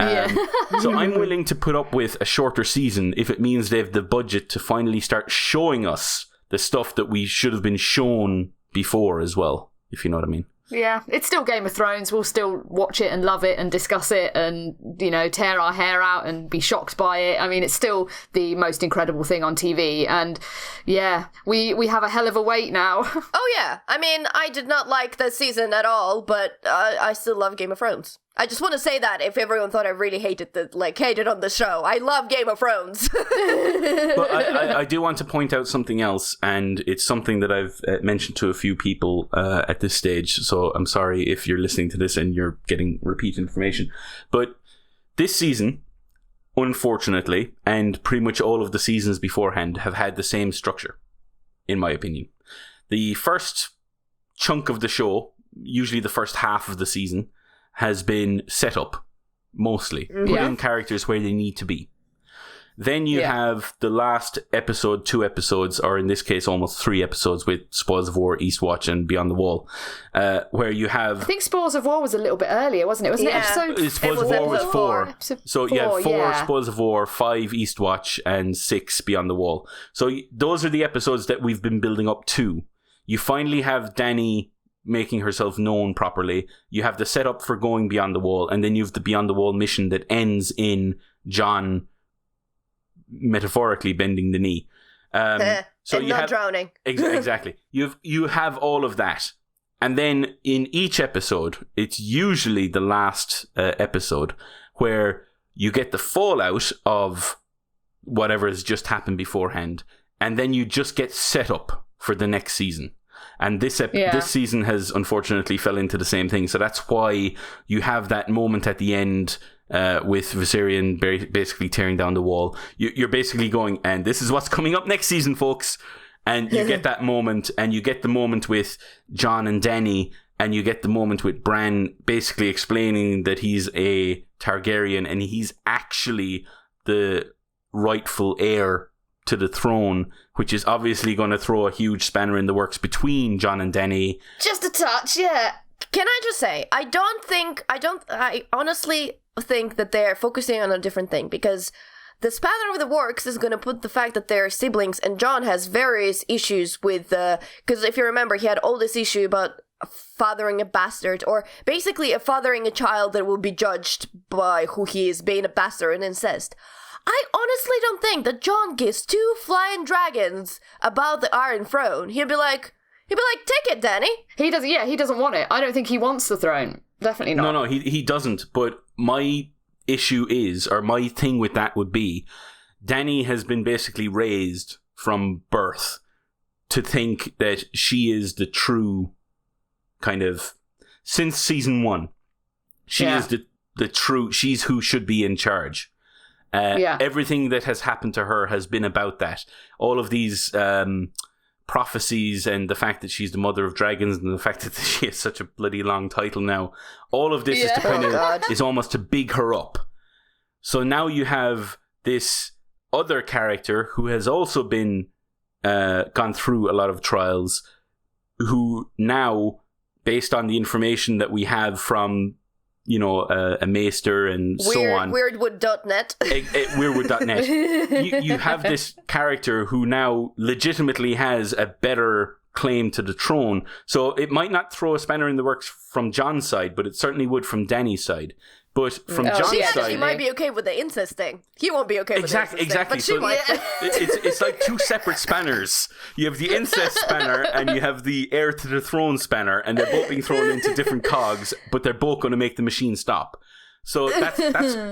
So I'm willing to put up with a shorter season if it means they have the budget to finally start showing us the stuff that we should have been shown before as well, if you know what I mean. Yeah, it's still Game of Thrones. We'll still watch it and love it and discuss it and, you know, tear our hair out and be shocked by it. I mean, it's still the most incredible thing on TV. And yeah, we have a hell of a wait now. Oh, yeah. I mean, I did not like the season at all, but I still love Game of Thrones. I just want to say that if everyone thought I really hated on the show. I love Game of Thrones. But I do want to point out something else, and it's something that I've mentioned to a few people at this stage, so I'm sorry if you're listening to this and you're getting repeat information. But this season, unfortunately, and pretty much all of the seasons beforehand, have had the same structure, in my opinion. The first chunk of the show, usually the first half of the season, has been set up, mostly. Putting characters where they need to be. Then you have the last episode, 2 episodes, or in this case almost 3 episodes with Spoils of War, Eastwatch and Beyond the Wall, where you have... I think Spoils of War was a little bit earlier, wasn't it? Wasn't it episode... Spoils of War was 4. So you have 4 Spoils of War, 5 Eastwatch and 6 Beyond the Wall. So those are the episodes that we've been building up to. You finally have Dany making herself known properly. You have the setup for going beyond the wall, and then you have the Beyond the Wall mission that ends in Jon metaphorically bending the knee. So and not drowning. Exactly. You have all of that. And then in each episode, it's usually the last episode where you get the fallout of whatever has just happened beforehand, and then you just get set up for the next season. And this season has unfortunately fell into the same thing. So that's why you have that moment at the end with Viserion basically tearing down the wall. You're basically going, and this is what's coming up next season, folks. And you get that moment, and you get the moment with Jon and Dany, and you get the moment with Bran basically explaining that he's a Targaryen and he's actually the rightful heir to the throne, which is obviously going to throw a huge spanner in the works between Jon and Dany. Just a touch, yeah. Can I just say, I honestly think that they're focusing on a different thing, because the spanner of the works is going to put the fact that they're siblings, and Jon has various issues with, because if you remember, he had all this issue about fathering a bastard, or basically fathering a child that will be judged by who he is, being a bastard and incest. I honestly don't think that Jon gives 2 flying dragons about the Iron Throne. He'd be like, take it, Dany. He doesn't want it. I don't think he wants the throne. Definitely not. No, he doesn't. But my issue is, or my thing with that would be, Dany has been basically raised from birth to think that she is the true kind of, since season 1, she is the true, she's who should be in charge. Everything that has happened to her has been about that. All of these prophecies and the fact that she's the mother of dragons and the fact that she has such a bloody long title now. All of this is to kind of is almost to big her up. So now you have this other character who has also been gone through a lot of trials, who now, based on the information that we have from, you know, a maester and so on. Weirdwood.net. Weirdwood.net. You have this character who now legitimately has a better claim to the throne. So it might not throw a spanner in the works from Jon's side, but it certainly would from Dany's side. But from Jon's side... He might be okay with the incest thing. He won't be okay with the incest thing, but she might. It's like 2 separate spanners. You have the incest spanner and you have the heir to the throne spanner, and they're both being thrown into different cogs, but they're both going to make the machine stop. So that's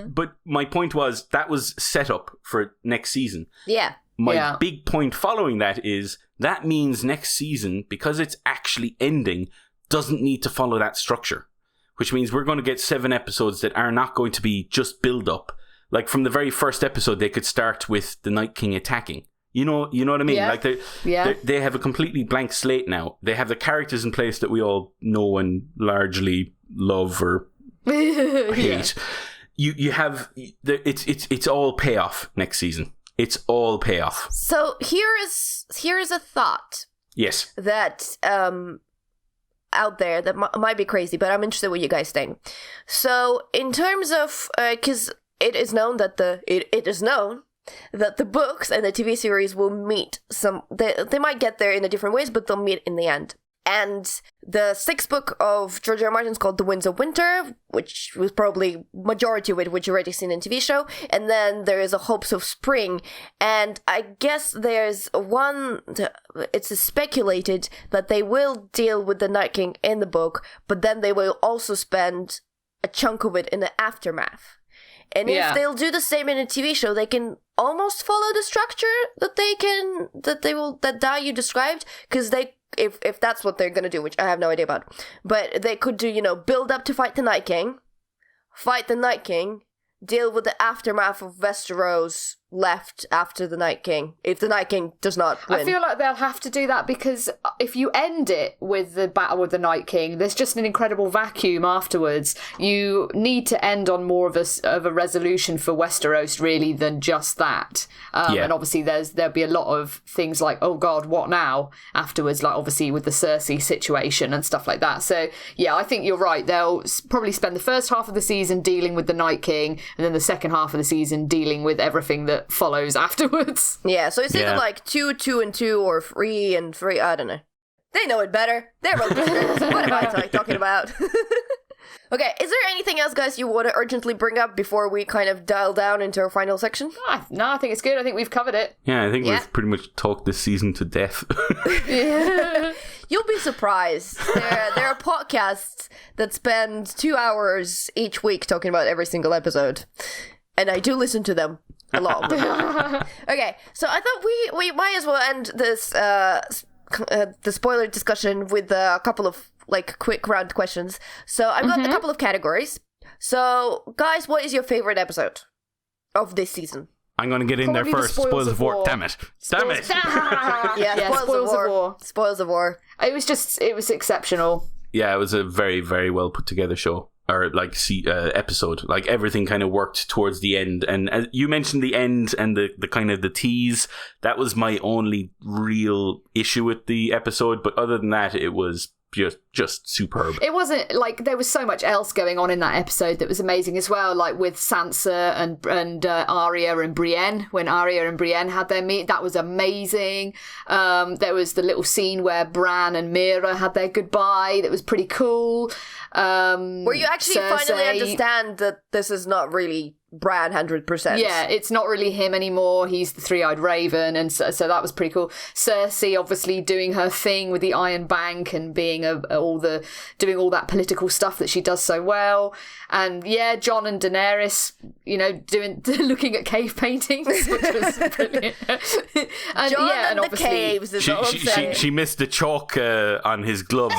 but my point was, that was set up for next season. Yeah. My big point following that is, that means next season, because it's actually ending, doesn't need to follow that structure. Which means we're going to get 7 episodes that are not going to be just build up. Like from the very first episode, they could start with the Night King attacking. You know what I mean? Yeah. Like they have a completely blank slate now. They have the characters in place that we all know and largely love or hate. You have it's all payoff next season. It's all payoff. So here is a thought. Yes. That out there that might be crazy, but I'm interested in what you guys think. So in terms of because it is known that the books and the TV series will meet they might get there in a different ways, but they'll meet in the end. And the 6th book of George R. R. Martin's called The Winds of Winter, which was probably majority of it, which you already seen in TV show. And then there is a Hopes of Spring. And I guess there's it's speculated that they will deal with the Night King in the book, but then they will also spend a chunk of it in the aftermath. And if they'll do the same in a TV show, they can almost follow the structure that you described, because if that's what they're gonna do, which I have no idea about, but they could do, build up to fight the Night King, deal with the aftermath of Westeros left after the Night King, if the Night King does not win. I feel like they'll have to do that, because if you end it with the battle with the Night King, there's just an incredible vacuum afterwards. You need to end on more of a resolution for Westeros, really, than just that. And obviously there'll be a lot of things like, oh god, what now, afterwards, like obviously with the Cersei situation and stuff like that. So yeah, I think you're right. They'll probably spend the first half of the season dealing with the Night King, and then the second half of the season dealing with everything that follows afterwards. Yeah, so it's either like 2, 2 and 2, or 3 and 3. I don't know. They know it better. They're both scripts. What am I talking about? Okay, is there anything else, guys, you want to urgently bring up before we kind of dial down into our final section? No, I think it's good. I think we've covered it. Yeah, I think we've pretty much talked this season to death. You'll be surprised. There are podcasts that spend 2 hours each week talking about every single episode. And I do listen to them a lot. Okay, so I thought we might as well end this the spoiler discussion with a couple of quick round questions. So I've got a couple of categories. So guys, what is your favorite episode of this season? I'm going to get in there first. Spoils of War. Damn it. Spoils of War. It was exceptional. Yeah, it was a very, very well put together show. Or episode. Like everything kind of worked towards the end. And you mentioned the end and the kind of the tease. That was my only real issue with the episode. But other than that, it was just superb. It wasn't there was so much else going on in that episode that was amazing as well, like with Sansa and Arya and Brienne. When Arya and Brienne had their meet, that was amazing. There was the little scene where Bran and Mira had their goodbye. That was pretty cool. Where you actually finally understand that this is not really Bran 100%. Yeah, it's not really him anymore. He's the three-eyed raven, and so that was pretty cool. Cersei obviously doing her thing with the Iron Bank and being doing all that political stuff that she does so well. And yeah, Jon and Daenerys, looking at cave paintings, which was brilliant. And Jon and the caves is all I'm saying. She missed the chalk on his gloves.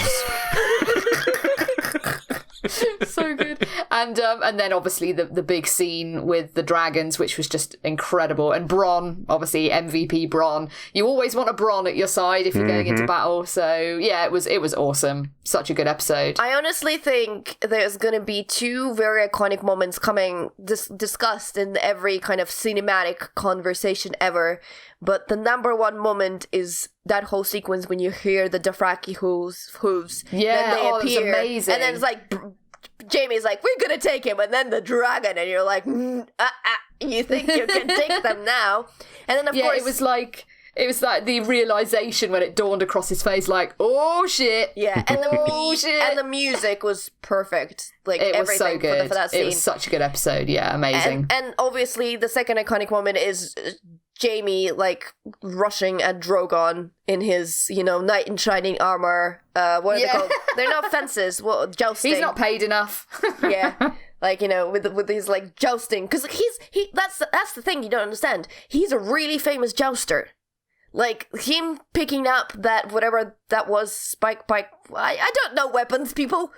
So good. And then obviously the big scene with the dragons, which was just incredible. And Bronn, obviously MVP Bronn. You always want a Bronn at your side if you're going into battle. So yeah, it was awesome. Such a good episode. I honestly think there's going to be 2 very iconic moments coming discussed in every kind of cinematic conversation ever. But the number one moment is that whole sequence when you hear the Dothraki hooves. Yeah, then they appear, that's amazing. And then it's like, Jaime's like, we're gonna take him, and then the dragon, and you're like, you think you can take them now? And then of course, it was like the realization when it dawned across his face, like, oh shit, yeah, and the music was perfect, like it was everything so good. For that scene. It was such a good episode, yeah, amazing. And obviously the second iconic moment is Jaime rushing at Drogon in his knight in shining armor. What are they called? They're not fences. Well, jousting. He's not paid enough. Yeah, with his jousting, because that's the thing you don't understand. He's a really famous jouster. Like, him picking up that, whatever that was, spike pike. I don't know weapons, people.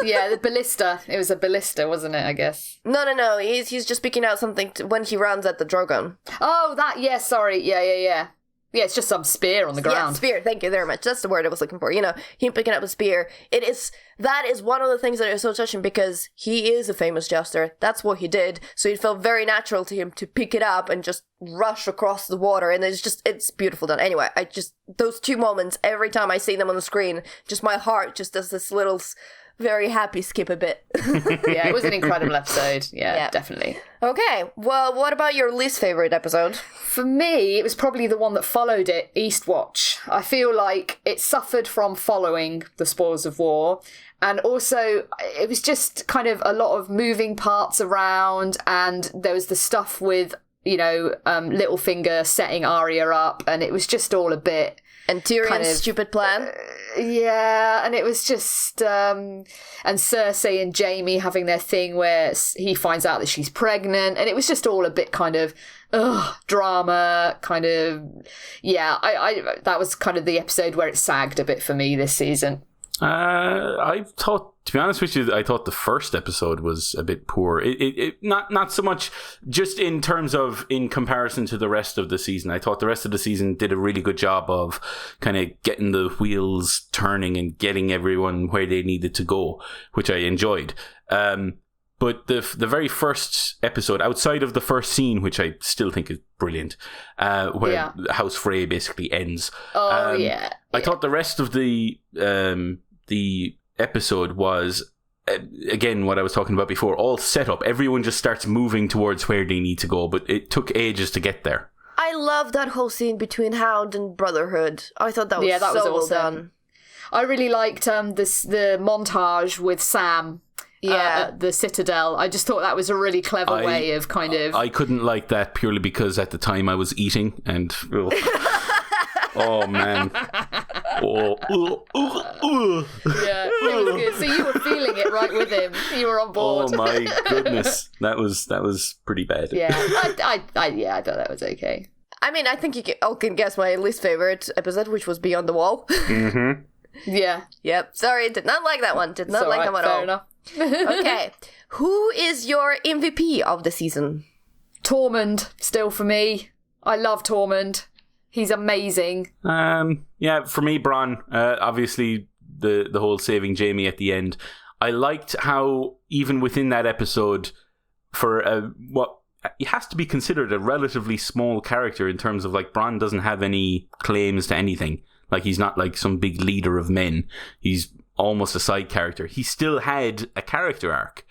Yeah, the ballista. It was a ballista, wasn't it, I guess? No. He's just picking out something when he runs at the Drogon. Oh, that, yeah, sorry. Yeah. Yeah, it's just some spear on the ground. Yeah, spear. Thank you very much. That's the word I was looking for. You know, him picking up a spear. That is one of the things that is so touching because he is a famous jouster. That's what he did. So it felt very natural to him to pick it up and just rush across the water. And it's beautiful done. Anyway, those two moments, every time I see them on the screen, just my heart just does this little very happy skip a bit. Yeah, it was an incredible episode. Yeah, definitely. Okay, well, what about your least favorite episode? For me, it was probably the one that followed it, Eastwatch. I feel like it suffered from following the Spoils of War. And also, it was just kind of a lot of moving parts around. And there was the stuff with, Littlefinger setting Arya up. And it was just all a bit... And Tyrion's stupid plan. Yeah, and it was just... and Cersei and Jaime having their thing where he finds out that she's pregnant. And it was just all a bit kind of... drama, kind of... Yeah, I that was kind of the episode where it sagged a bit for me this season. I thought, to be honest with you, I thought the first episode was a bit poor. It not so much just in terms of in comparison to the rest of the season. I thought the rest of the season did a really good job of kind of getting the wheels turning and getting everyone where they needed to go, which I enjoyed. But the very first episode, outside of the first scene, which I still think is brilliant, where House Frey basically ends. I thought the rest of the episode was, again, what I was talking about before, all set up. Everyone just starts moving towards where they need to go, but it took ages to get there. I love that whole scene between Hound and Brotherhood. I thought that was so was well awesome. done. I really liked the montage with Sam. At the Citadel. I just thought that was a really clever way of kind of... I couldn't like that purely because at the time I was eating and... Oh, man. Yeah, it was good. So you were feeling it right with him. You were on board. Oh, my goodness. That was pretty bad. Yeah, I thought that was okay. I mean, I think you all can guess my least favorite episode, which was Beyond the Wall. Mm-hmm. Yeah. Yep. Sorry, did not like that one. Did not like that one at all. Fair enough. Okay. Who is your MVP of the season? Tormund, still for me. I love Tormund. He's amazing. Yeah, for me, Bronn. Obviously, the whole saving Jaime at the end. I liked how, even within that episode, for what it has to be considered a relatively small character in terms of, like, Bronn doesn't have any claims to anything. Like, he's not like some big leader of men. He's almost a side character. He still had a character arc.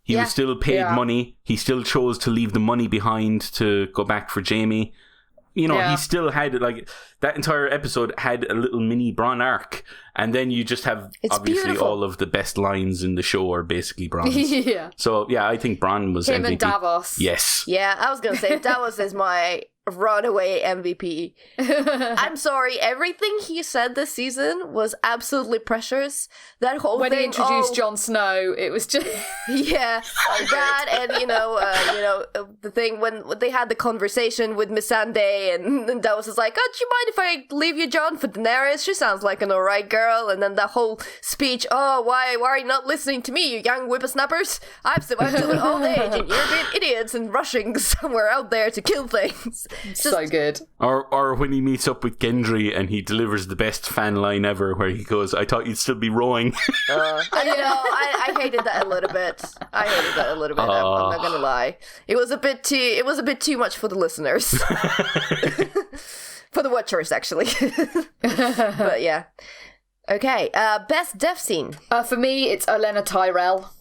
He was still paid money. He still chose to leave the money behind to go back for Jaime. He still had, like, that entire episode had a little mini Bronn arc. And then you just have, obviously, beautiful. All of the best lines in the show are basically Bronn's. Yeah. So, yeah, I think Bronn was him MVP. And Davos. Yes. Yeah, I was going to say, Davos is my runaway MVP. I'm sorry, everything he said this season was absolutely precious. That whole when thing, he introduced Jon Snow, it was just that, and the thing when they had the conversation with Missandei, and Davos was like, "Oh, do you mind if I leave you, Jon, for Daenerys? She sounds like an alright girl." And then that whole speech, "Oh, why are you not listening to me, you young whippersnappers? I've survived till an old age, and you're being idiots and rushing somewhere out there to kill things." So good. Or when he meets up with Gendry and he delivers the best fan line ever, where he goes, "I thought you'd still be rowing." I hated that a little bit. I'm not gonna lie. It was a bit too much for the listeners. For the watchers, actually. But yeah. Okay, best death scene. For me, it's Olenna Tyrell.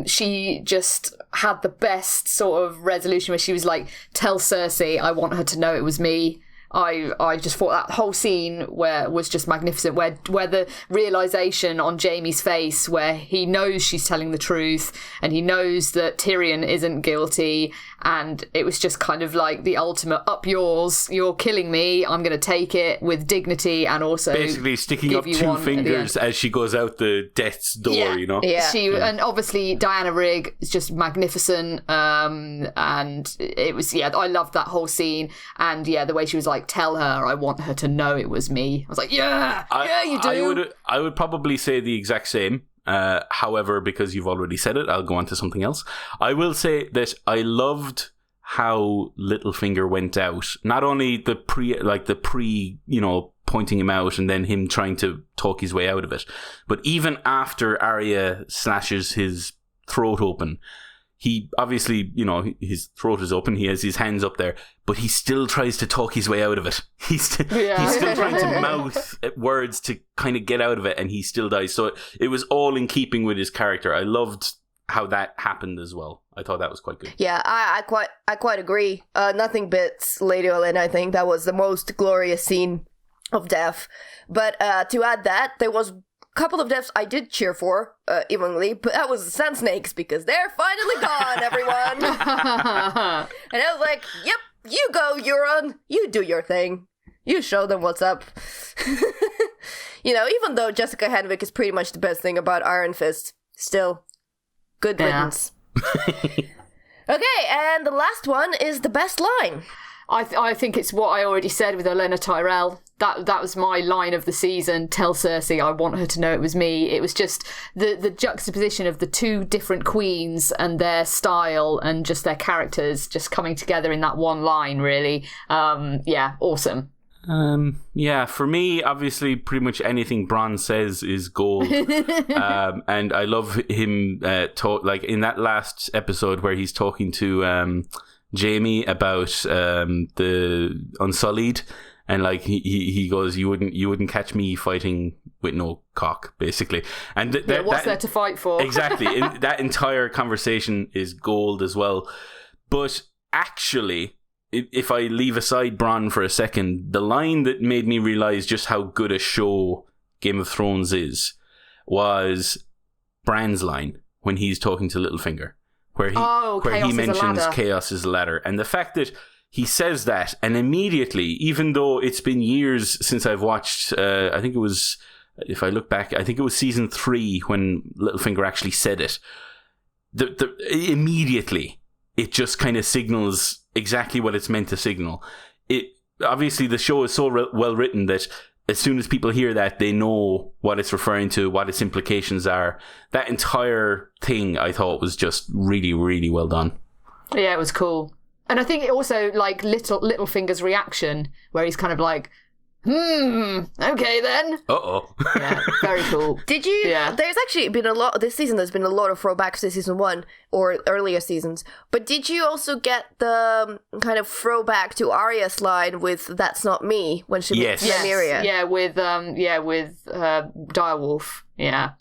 She just had the best sort of resolution where she was like, "Tell Cersei I want her to know it was me." I just thought that whole scene was just magnificent, where the realization on Jaime's face, where he knows she's telling the truth and he knows that Tyrion isn't guilty, and it was just kind of like the ultimate up yours, you're killing me, I'm going to take it with dignity, and also basically sticking up two fingers as she goes out the death's door, And obviously Diana Rigg is just magnificent, and it was I loved that whole scene, and the way she was like, like, tell her I want her to know it was me. I was like, yeah, you do. I would probably say the exact same. However, because you've already said it, I'll go on to something else. I will say that I loved how Littlefinger went out. Not only the pre, pointing him out and then him trying to talk his way out of it, but even after Arya slashes his throat open, he obviously, his throat is open, he has his hands up there, but he still tries to talk his way out of it. He's still trying to mouth words to kind of get out of it, and he still dies. So it was all in keeping with his character. I loved how that happened as well. I thought that was quite good. Yeah, I quite agree. Nothing beats Lady Olenna. I think that was the most glorious scene of death. But to add that, there was couple of deaths I did cheer for, evenly, but that was the Sand Snakes, because they're finally gone, everyone! And I was like, yep, you go, Euron! You do your thing. You show them what's up. Even though Jessica Henwick is pretty much the best thing about Iron Fist, still, good riddance. Okay, and the last one is the best line. I think it's what I already said with Olenna Tyrell. That was my line of the season. Tell Cersei I want her to know it was me. It was just the juxtaposition of the two different queens and their style and just their characters just coming together in that one line, really. Awesome. For me, obviously, pretty much anything Bronn says is gold. And I love him like in that last episode where he's talking to Jaime about the Unsullied, and like he goes, you wouldn't catch me fighting with no cock, basically. And what's there to fight for? Exactly. That entire conversation is gold as well. But actually, if I leave aside Bronn for a second, the line that made me realize just how good a show Game of Thrones is was Bran's line when he's talking to Littlefinger, where he mentions chaos is a ladder. And the fact that he says that, and immediately, even though it's been years since I've watched, I think it was, if I look back, I think it was season 3 when Littlefinger actually said it. Immediately, it just kind of signals exactly what it's meant to signal. Obviously, the show is so well written that as soon as people hear that, they know what it's referring to, what its implications are. That entire thing, I thought, was just really, really well done. Yeah, it was cool. And I think it also, like, Littlefinger's reaction, where he's kind of like, okay then. Uh-oh. Yeah, very cool. Did you? Yeah. There's actually been this season, there's been a lot of throwbacks to season 1 or earlier seasons. But did you also get the kind of throwback to Arya's line with "That's not me" when she meets Nymeria? Yeah, with Direwolf. Yeah.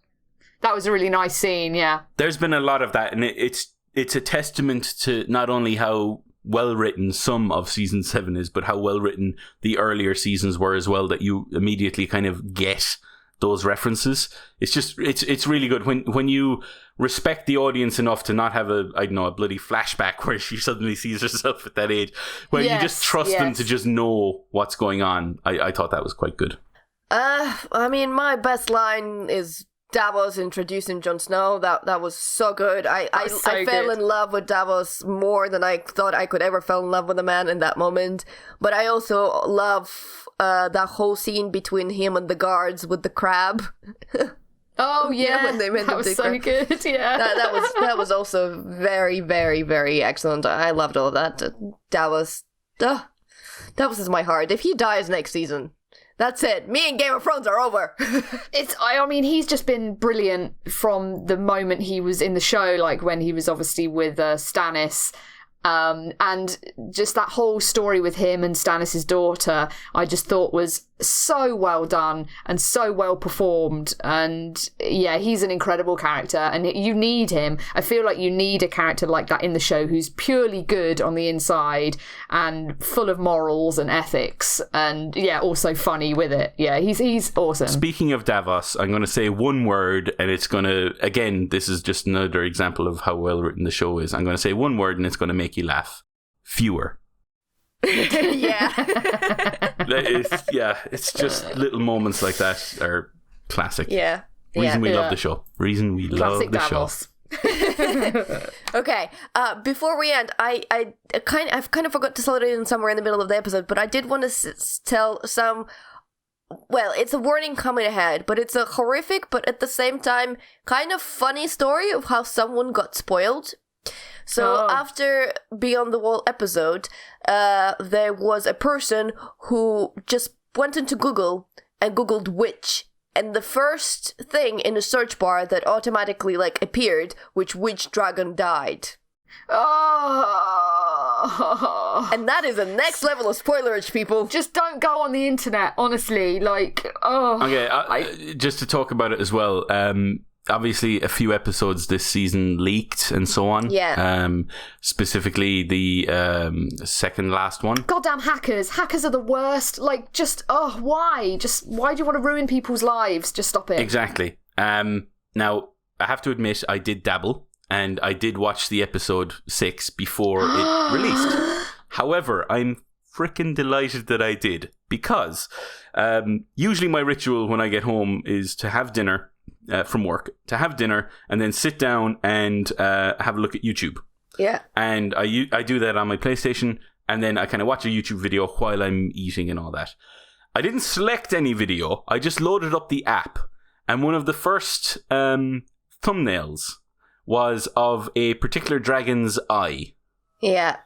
That was a really nice scene, yeah. There's been a lot of that, and it's a testament to not only how well written some of season 7 is, but how well written the earlier seasons were as well, that you immediately kind of get those references. It's just it's really good when you respect the audience enough to not have a bloody flashback where she suddenly sees herself at that age, where you just trust them to just know what's going on. I thought that was quite good. My best line is Davos introducing Jon Snow. That was so good. I fell in love with Davos more than I thought I could ever fall in love with a man in that moment. But I also love that whole scene between him and the guards with the crab. Oh yeah, when they made that was so good. Yeah, that was also very, very, very excellent. I loved all of that. Davos is my heart. If he dies next season, that's it. Me and Game of Thrones are over. He's just been brilliant from the moment he was in the show, like when he was obviously with Stannis. And just that whole story with him and Stannis' daughter, I just thought was so well done and so well performed. And yeah, he's an incredible character, and you need him. I feel like you need a character like that in the show who's purely good on the inside and full of morals and ethics, and yeah, also funny with it. Yeah, he's awesome. Speaking of Davos, I'm going to say one word, and it's going to, again, this is just another example of how well written the show is. I'm going to say one word and it's going to make you laugh. Fewer. Yeah. It's just little moments like that are classic. Yeah. Reason we love the show. Reason we Classic love the Davos. show. Okay. Before we end, I've kind of forgot to slot it in somewhere in the middle of the episode, but I did want to tell some. Well, it's a warning coming ahead, but it's a horrific, but at the same time, kind of funny story of how someone got spoiled. So after Beyond the Wall episode, there was a person who just went into Google and Googled witch. And the first thing in the search bar that automatically appeared, which dragon died. Oh. And that is the next level of spoilerage, people. Just don't go on the internet, honestly. Okay, just to talk about it as well. Obviously, a few episodes this season leaked and so on. Yeah. Specifically, the second last one. Goddamn hackers. Hackers are the worst. Why? Why do you want to ruin people's lives? Just stop it. Exactly. Now, I have to admit, I did dabble, and I did watch the episode 6 before it released. However, I'm freaking delighted that I did, because usually my ritual when I get home is to have dinner from work, and then sit down and have a look at YouTube. Yeah. And I do that on my PlayStation, and then I kind of watch a YouTube video while I'm eating and all that. I didn't select any video. I just loaded up the app, and one of the first thumbnails was of a particular dragon's eye. Yeah.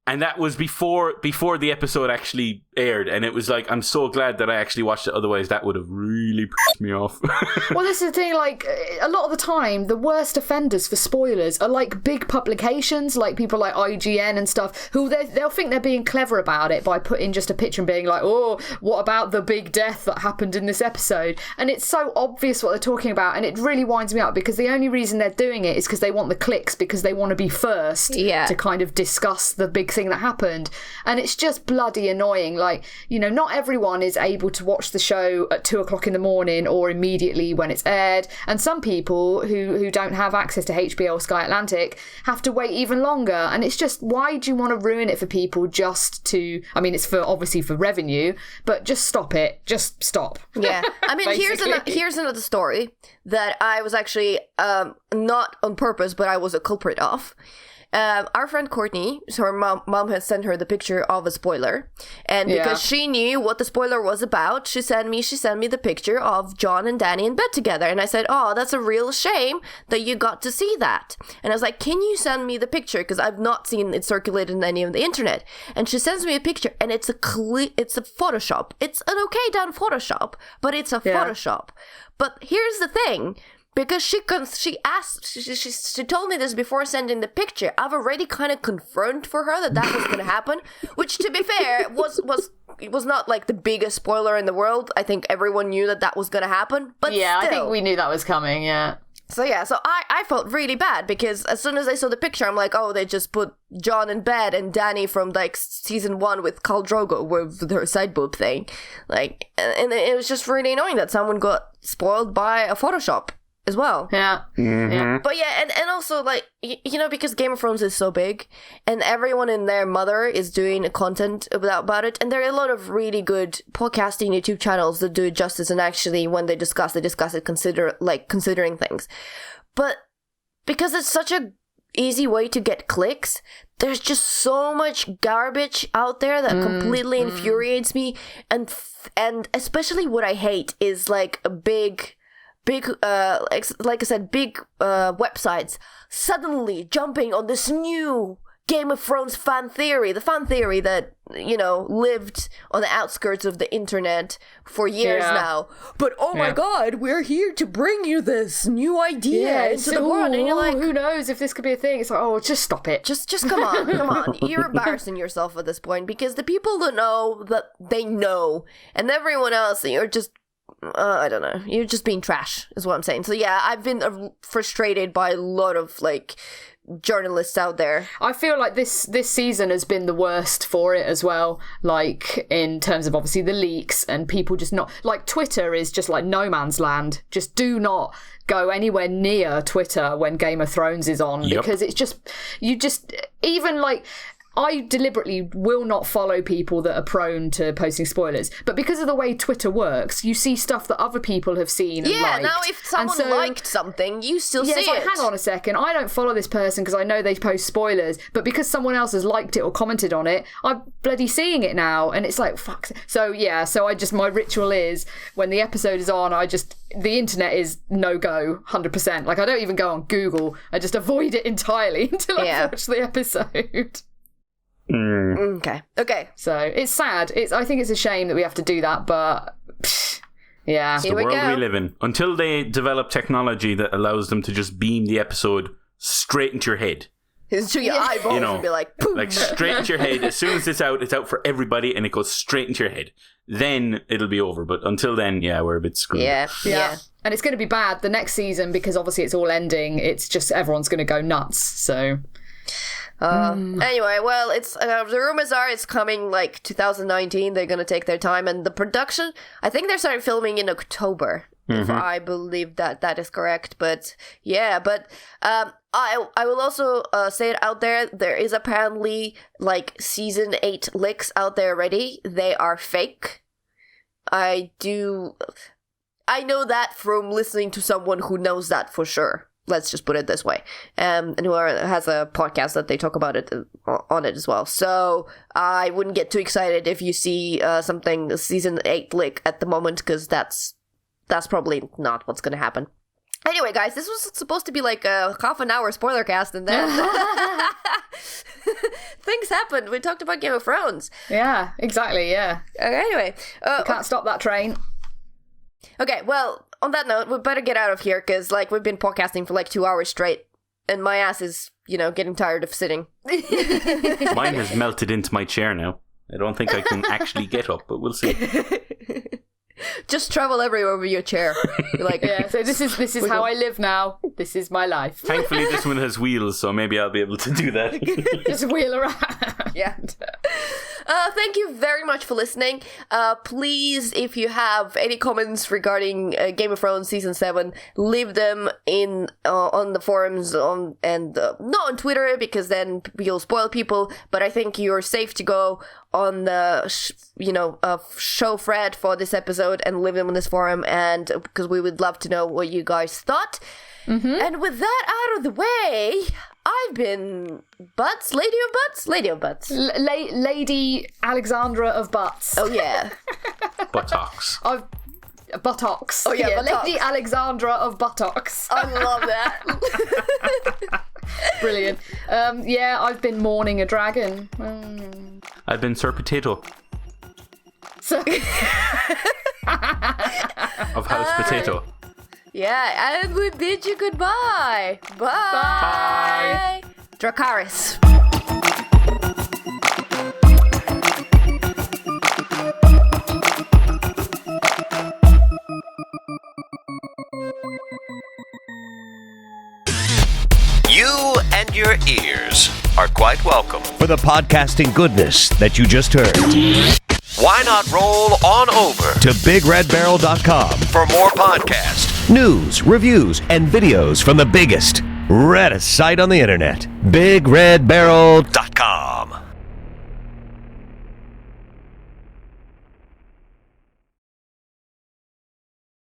And that was before the episode actually aired, and it was I'm so glad that I actually watched it, otherwise that would have really pissed me off. Well, this is the thing, a lot of the time, the worst offenders for spoilers are big publications, people like IGN and stuff, who they'll think they're being clever about it by putting just a picture and being oh, what about the big death that happened in this episode? And it's so obvious what they're talking about, and it really winds me up, because the only reason they're doing it is because they want the clicks, because they want to be first to kind of discuss the big thing that happened. And it's just bloody annoying. Not everyone is able to watch the show at 2:00 in the morning or immediately when it's aired, and some people who don't have access to HBO or Sky Atlantic have to wait even longer. And it's just, why do you want to ruin it for people just to, it's obviously for revenue, but just stop it. Just stop. Yeah. Here's another story that I was actually not on purpose, but I was a culprit of. Our friend Courtney, so her mom has sent her the picture of a spoiler, and because she knew what the spoiler was about, she sent me the picture of John and Danny in bed together, and I said, "Oh, that's a real shame that you got to see that." And I was like, "Can you send me the picture? Because I've not seen it circulated in any of the internet." And she sends me a picture, and it's a Photoshop. It's an okay done Photoshop, but it's a Photoshop. But here's the thing. Because she told me this before sending the picture. I've already kind of confirmed for her that was going to happen, which, to be fair, was not the biggest spoiler in the world. I think everyone knew that was going to happen. But yeah, still. I think we knew that was coming. Yeah. So I felt really bad, because as soon as I saw the picture, I'm like, oh, they just put John in bed and Danny from season 1 with Khal Drogo with her side boob thing, and it was just really annoying that someone got spoiled by a Photoshop as well. Yeah. Mm-hmm. Yeah. But yeah, and also, because Game of Thrones is so big, and everyone and their mother is doing content about it, and there are a lot of really good podcasting YouTube channels that do it justice, and actually, when they discuss it, considering things. But because it's such a easy way to get clicks, there's just so much garbage out there that completely infuriates me, and especially what I hate is a big websites suddenly jumping on this new Game of Thrones fan theory, the fan theory that, lived on the outskirts of the internet for years now. But my God, we're here to bring you this new idea into the world. And you're who knows if this could be a thing? It's just stop it. Just come on. You're embarrassing yourself at this point, because the people that know that they know, and everyone else, you're just I don't know. You're just being trash, is what I'm saying. So yeah, I've been frustrated by a lot of journalists out there. I feel like this season has been the worst for it as well. In terms of obviously the leaks and people just not Twitter is just no man's land. Just do not go anywhere near Twitter when Game of Thrones is on, because it's just even I deliberately will not follow people that are prone to posting spoilers. But because of the way Twitter works, you see stuff that other people have seen and liked. Now if someone liked something, you still see it's like, it. hang on a second, I don't follow this person because I know they post spoilers, but because someone else has liked it or commented on it, I'm bloody seeing it now, and it's like, fuck. So my ritual is, when the episode is on, the internet is no-go, 100%. Like, I don't even go on Google, I just avoid it entirely until I watch the episode. Okay. So it's sad. I think it's a shame that we have to do that, but yeah. It's the world we live in. Until they develop technology that allows them to just beam the episode straight into your head. Into your eyeballs and be like, poof. Like straight into your head. As soon as it's out for everybody, and it goes straight into your head. Then it'll be over. But until then, we're a bit screwed. Yeah. And it's going to be bad the next season because obviously it's all ending. It's just everyone's going to go nuts. So. Anyway, well, it's the rumors are it's coming like 2019. They're gonna take their time, and the production, I think they're starting filming in October, if I believe that is correct. But I will also say it out there. There is apparently like season 8 leaks out there already. They are fake. I know that from listening to someone who knows that for sure. Let's just put it this way. And who has a podcast that they talk about it on it as well. So I wouldn't get too excited if you see something season 8 leak at the moment, because that's probably not what's going to happen. Anyway, guys, this was supposed to be like a half an hour spoiler cast, and then things happened. We talked about Game of Thrones. Yeah, exactly, yeah. Anyway. You can't stop that train. Okay, well, on that note, we better get out of here, because like we've been podcasting for like 2 hours straight, and my ass is, getting tired of sitting. Mine has melted into my chair now. I don't think I can actually get up, but we'll see. Just travel everywhere with your chair. You're like, so this is how I live now. This is my life. Thankfully, this one has wheels, so maybe I'll be able to do that. Just wheel around. Yeah. Thank you very much for listening. Please, if you have any comments regarding Game of Thrones Season 7, leave them in on the forums, not on Twitter, because then you'll spoil people, but I think you're safe to go on the show thread for this episode and leave them on this forum, and because we would love to know what you guys thought. And with that out of the way, I've been Lady of Butts. Lady Alexandra of Butts. Oh yeah. Buttocks. Buttocks. Oh yeah, buttocks. Lady Alexandra of Buttocks. I love that. Brilliant. I've been mourning a dragon. I've been Sir Potato. Of House Potato. Yeah, and we bid you goodbye. Bye. Dracarys. You and your ears are quite welcome for the podcasting goodness that you just heard. Why not roll on over to BigRedBarel.com for more podcasts, news, reviews, and videos from the biggest, reddest site on the internet, BigRedBarel.com.